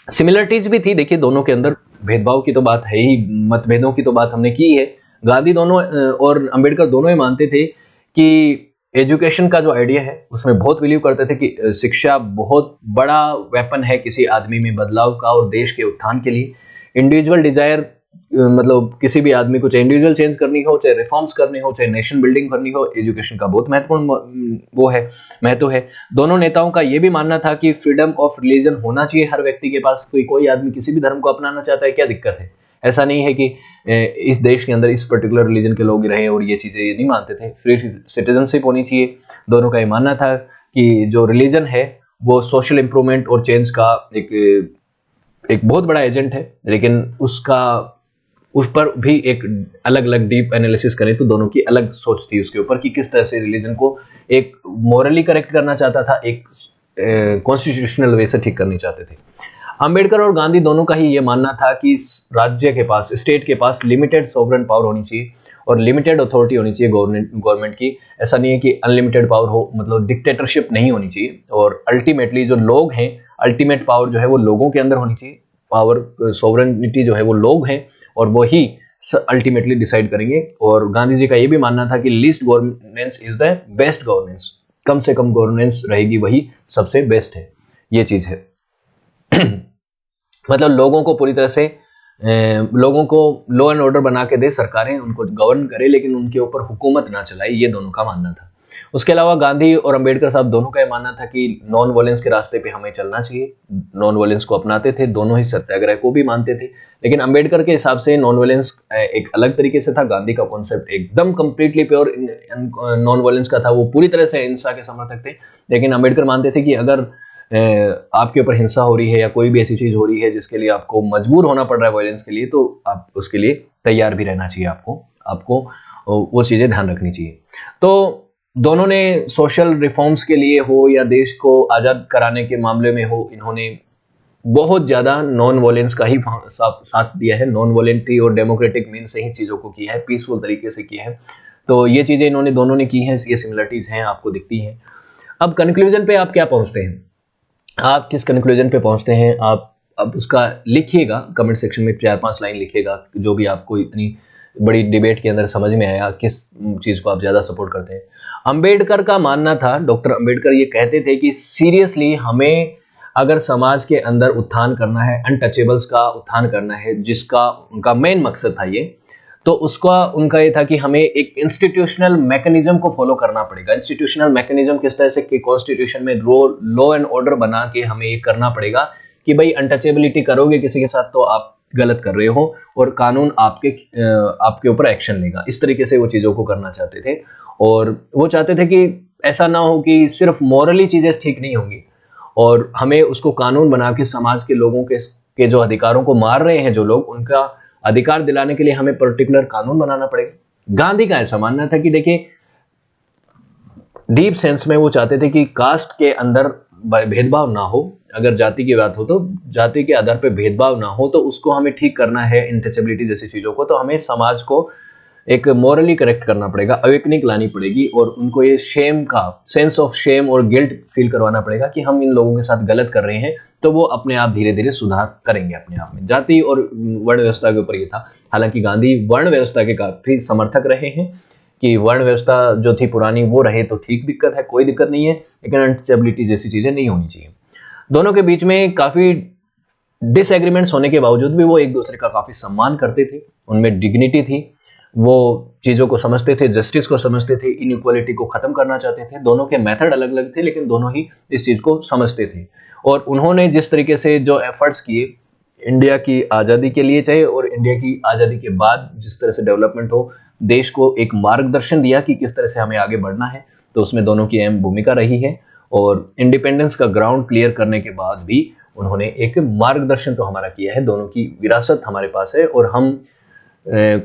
सिमिलरिटीज भी थी, देखिए दोनों के अंदर भेदभाव की तो बात है ही, मतभेदों की तो बात हमने की है। गांधी दोनों और अंबेडकर दोनों ही मानते थे कि एजुकेशन का जो आइडिया है उसमें बहुत बिलीव करते थे कि शिक्षा बहुत बड़ा वेपन है किसी आदमी में बदलाव का और देश के उत्थान के लिए। इंडिविजुअल डिजायर, मतलब किसी भी आदमी को चाहे इंडिविजुअल चेंज करनी हो, चाहे रिफॉर्म्स करनी हो, चाहे नेशन बिल्डिंग करनी हो, एजुकेशन का बहुत महत्वपूर्ण वो है, महत्व है। दोनों नेताओं का ये भी मानना था कि फ्रीडम ऑफ रिलीजन होना चाहिए हर व्यक्ति के पास। कोई आदमी किसी भी धर्म को अपनाना चाहता है, क्या दिक्कत है? ऐसा नहीं है कि इस देश के अंदर इस पर्टिकुलर रिलीजन के लोग रहे और ये चीज़ें नहीं मानते थे। फ्री सिटीजनशिप होनी चाहिए। दोनों का ये मानना था कि जो रिलीजन है वो सोशल इंप्रूवमेंट और चेंज का एक बहुत बड़ा एजेंट है, लेकिन उस पर भी एक अलग अलग डीप एनालिसिस करें तो दोनों की अलग सोच थी उसके ऊपर कि किस तरह से रिलीजन को एक मोरली करेक्ट करना चाहता था, एक कॉन्स्टिट्यूशनल वे से ठीक करनी चाहते थे। अंबेडकर और गांधी दोनों का ही ये मानना था कि राज्य के पास, स्टेट के पास लिमिटेड सोवरेन पावर होनी चाहिए और लिमिटेड अथॉरिटी होनी चाहिए गवर्नमेंट की। ऐसा नहीं है कि अनलिमिटेड पावर हो, मतलब डिक्टेटरशिप नहीं होनी चाहिए। और अल्टीमेटली जो लोग हैं, अल्टीमेट पावर जो है वो लोगों के अंदर होनी चाहिए। पावर, सोवरेनिटी जो है वो लोग हैं और वो ही अल्टीमेटली डिसाइड करेंगे। और गांधी जी का ये भी मानना था कि least governance is the best governance, कम से कम गवर्नेंस रहेगी वही सबसे बेस्ट है, ये चीज है। मतलब लोगों को पूरी तरह से लोगों को लॉ एंड ऑर्डर बना के दे सरकारें, उनको गवर्न करे, लेकिन उनके ऊपर हुकूमत ना चलाए, ये दोनों का मानना था। उसके अलावा गांधी और अंबेडकर साहब दोनों का यह मानना था कि नॉन वायलेंस के रास्ते पे हमें चलना चाहिए। नॉन वायलेंस को अपनाते थे, दोनों ही सत्याग्रह को भी मानते थे, लेकिन अंबेडकर के हिसाब से नॉन वायलेंस एक अलग तरीके से था। गांधी का कॉन्सेप्ट एकदम कंप्लीटली प्योर नॉन वायलेंस का था, वो पूरी तरह से हिंसा के समर्थक थे। लेकिन अंबेडकर मानते थे कि अगर आपके ऊपर हिंसा हो रही है या कोई भी ऐसी चीज हो रही है जिसके लिए आपको मजबूर होना पड़ रहा है वायलेंस के लिए, तो आप उसके लिए तैयार भी रहना चाहिए, आपको वो चीजें ध्यान रखनी चाहिए। तो दोनों ने सोशल रिफॉर्म्स के लिए हो या देश को आजाद कराने के मामले में हो, इन्होंने बहुत ज्यादा नॉन वायलेंस का ही साथ दिया है। नॉन वायलेंटी और डेमोक्रेटिक मीन से ही चीजों को किया है, पीसफुल तरीके से किया है। तो ये चीजें इन्होंने दोनों ने की हैं, ये सिमिलरिटीज हैं, आपको दिखती हैं। अब कंक्लूजन पे आप क्या पहुंचते हैं, आप किस कंक्लूजन पे पहुंचते हैं, आप अब उसका लिखिएगा कमेंट सेक्शन में, 4-5 लाइन लिखिएगा, जो भी आपको इतनी बड़ी डिबेट के अंदर समझ में आया, किस चीज को आप ज्यादा सपोर्ट करते हैं। अंबेडकर का मानना था, डॉक्टर अंबेडकर ये कहते थे कि सीरियसली हमें अगर समाज के अंदर उत्थान करना है, अनटचेबल्स का उत्थान करना है, जिसका उनका मेन मकसद था ये, तो उसका उनका ये था कि हमें एक इंस्टीट्यूशनल मैकेनिज्म को फॉलो करना पड़ेगा। इंस्टीट्यूशनल मैकेनिज्म किस तरह से कि कॉन्स्टिट्यूशन में लॉ एंड ऑर्डर बना के हमें ये करना पड़ेगा कि भाई अनटचेबिलिटी करोगे किसी के साथ तो आप गलत कर रहे हो और कानून आपके ऊपर एक्शन लेगा। इस तरीके से वो चीज़ों को करना चाहते थे। और वो चाहते थे कि ऐसा ना हो कि सिर्फ मॉरली चीज़ें ठीक नहीं होंगी और हमें उसको कानून बना के समाज के लोगों के जो अधिकारों को मार रहे हैं जो लोग, उनका अधिकार दिलाने के लिए हमें पर्टिकुलर कानून बनाना पड़ेगा। गांधी का ऐसा मानना था कि देखिए, डीप सेंस में वो चाहते थे कि कास्ट के अंदर भेदभाव ना हो, अगर जाति की बात हो तो जाति के आधार पर भेदभाव ना हो, तो उसको हमें ठीक करना है, इनटचेबिलिटी जैसी चीजों को, तो हमें समाज को एक मॉरली करेक्ट करना पड़ेगा, अवेकनिंग लानी पड़ेगी और उनको ये शेम का सेंस ऑफ शेम और गिल्ट फील करवाना पड़ेगा कि हम इन लोगों के साथ गलत कर रहे हैं, तो वो अपने आप धीरे धीरे सुधार करेंगे अपने आप में। जाति और वर्ण व्यवस्था के ऊपर ये था। हालांकि गांधी वर्ण व्यवस्था के काफी समर्थक रहे हैं कि वर्ण व्यवस्था जो थी पुरानी वो रहे तो ठीक, दिक्कत है, कोई दिक्कत नहीं है, लेकिन अनटचेबिलिटी जैसी चीजें नहीं होनी चाहिए। दोनों के बीच में काफी डिसएग्रीमेंट्स होने के बावजूद भी वो एक दूसरे का काफी सम्मान करते थे, उनमें डिग्निटी थी, वो चीज़ों को समझते थे, जस्टिस को समझते थे, इनइक्वालिटी को ख़त्म करना चाहते थे। दोनों के मेथड अलग अलग थे, लेकिन दोनों ही इस चीज़ को समझते थे। और उन्होंने जिस तरीके से जो एफर्ट्स किए इंडिया की आज़ादी के लिए, चाहे और इंडिया की आज़ादी के बाद जिस तरह से डेवलपमेंट हो, देश को एक मार्गदर्शन दिया कि किस तरह से हमें आगे बढ़ना है, तो उसमें दोनों की अहम भूमिका रही है। और इंडिपेंडेंस का ग्राउंड क्लियर करने के बाद भी उन्होंने एक मार्गदर्शन तो हमारा किया है। दोनों की विरासत हमारे पास है और हम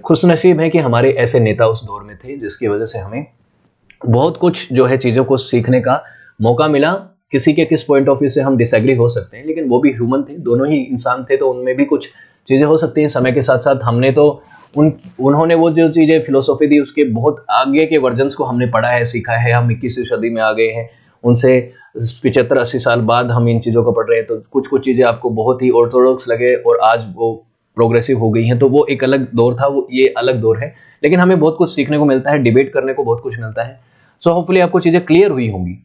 खुशनसीब हैं कि हमारे ऐसे नेता उस दौर में थे जिसकी वजह से हमें बहुत कुछ जो है चीज़ों को सीखने का मौका मिला। किसी के किस पॉइंट ऑफ व्यू से हम डिसएग्री हो सकते हैं, लेकिन वो भी ह्यूमन थे, दोनों ही इंसान थे, तो उनमें भी कुछ चीज़ें हो सकती हैं। समय के साथ साथ हमने तो उन्होंने वो जो चीज़ें फिलोसॉफी दी उसके बहुत आगे के वर्जन्स को हमने पढ़ा है, सीखा है। हम 21वीं सदी में आ गए हैं, उनसे 75-80 साल बाद हम इन चीज़ों को पढ़ रहे हैं, तो कुछ कुछ चीज़ें आपको बहुत ही ऑर्थोडॉक्स लगे और आज वो प्रोग्रेसिव हो गई हैं, तो वो एक अलग दौर था, वो ये अलग दौर है। लेकिन हमें बहुत कुछ सीखने को मिलता है, डिबेट करने को बहुत कुछ मिलता है। सो होपफुली आपको चीज़ें क्लियर हुई होंगी।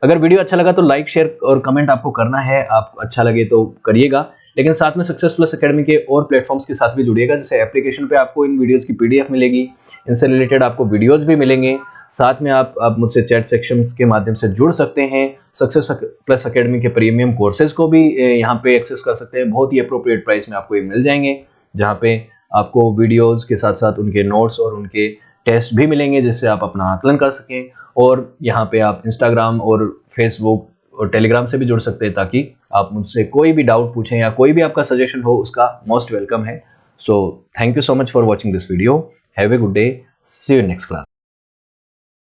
अगर वीडियो अच्छा लगा तो लाइक, शेयर और कमेंट आपको करना है, आप अच्छा लगे तो करिएगा। लेकिन साथ में सक्सेस प्लस एकेडमी के और प्लेटफॉर्म्स के साथ भी जुड़िएगा। जैसे एप्लीकेशन पे आपको इन वीडियोज़ की PDF मिलेगी, इनसे रिलेटेड आपको वीडियोज़ भी मिलेंगे। साथ में आप मुझसे चैट सेक्शन के माध्यम से जुड़ सकते हैं। सक्सेस प्लस एकेडमी के प्रीमियम कोर्सेज को भी यहाँ पे एक्सेस कर सकते हैं। बहुत ही अप्रोप्रिएट प्राइस में आपको ये मिल जाएंगे, जहाँ पे आपको वीडियोज़ के साथ साथ उनके नोट्स और उनके टेस्ट भी मिलेंगे, जिससे आप अपना आकलन कर सकें। और यहाँ पे आप इंस्टाग्राम और फेसबुक और टेलीग्राम से भी जुड़ सकते हैं, ताकि आप मुझसे कोई भी डाउट पूछें या कोई भी आपका सजेशन हो, उसका मोस्ट वेलकम है। So thank you so much for watching this video. Have a good day, see you next class.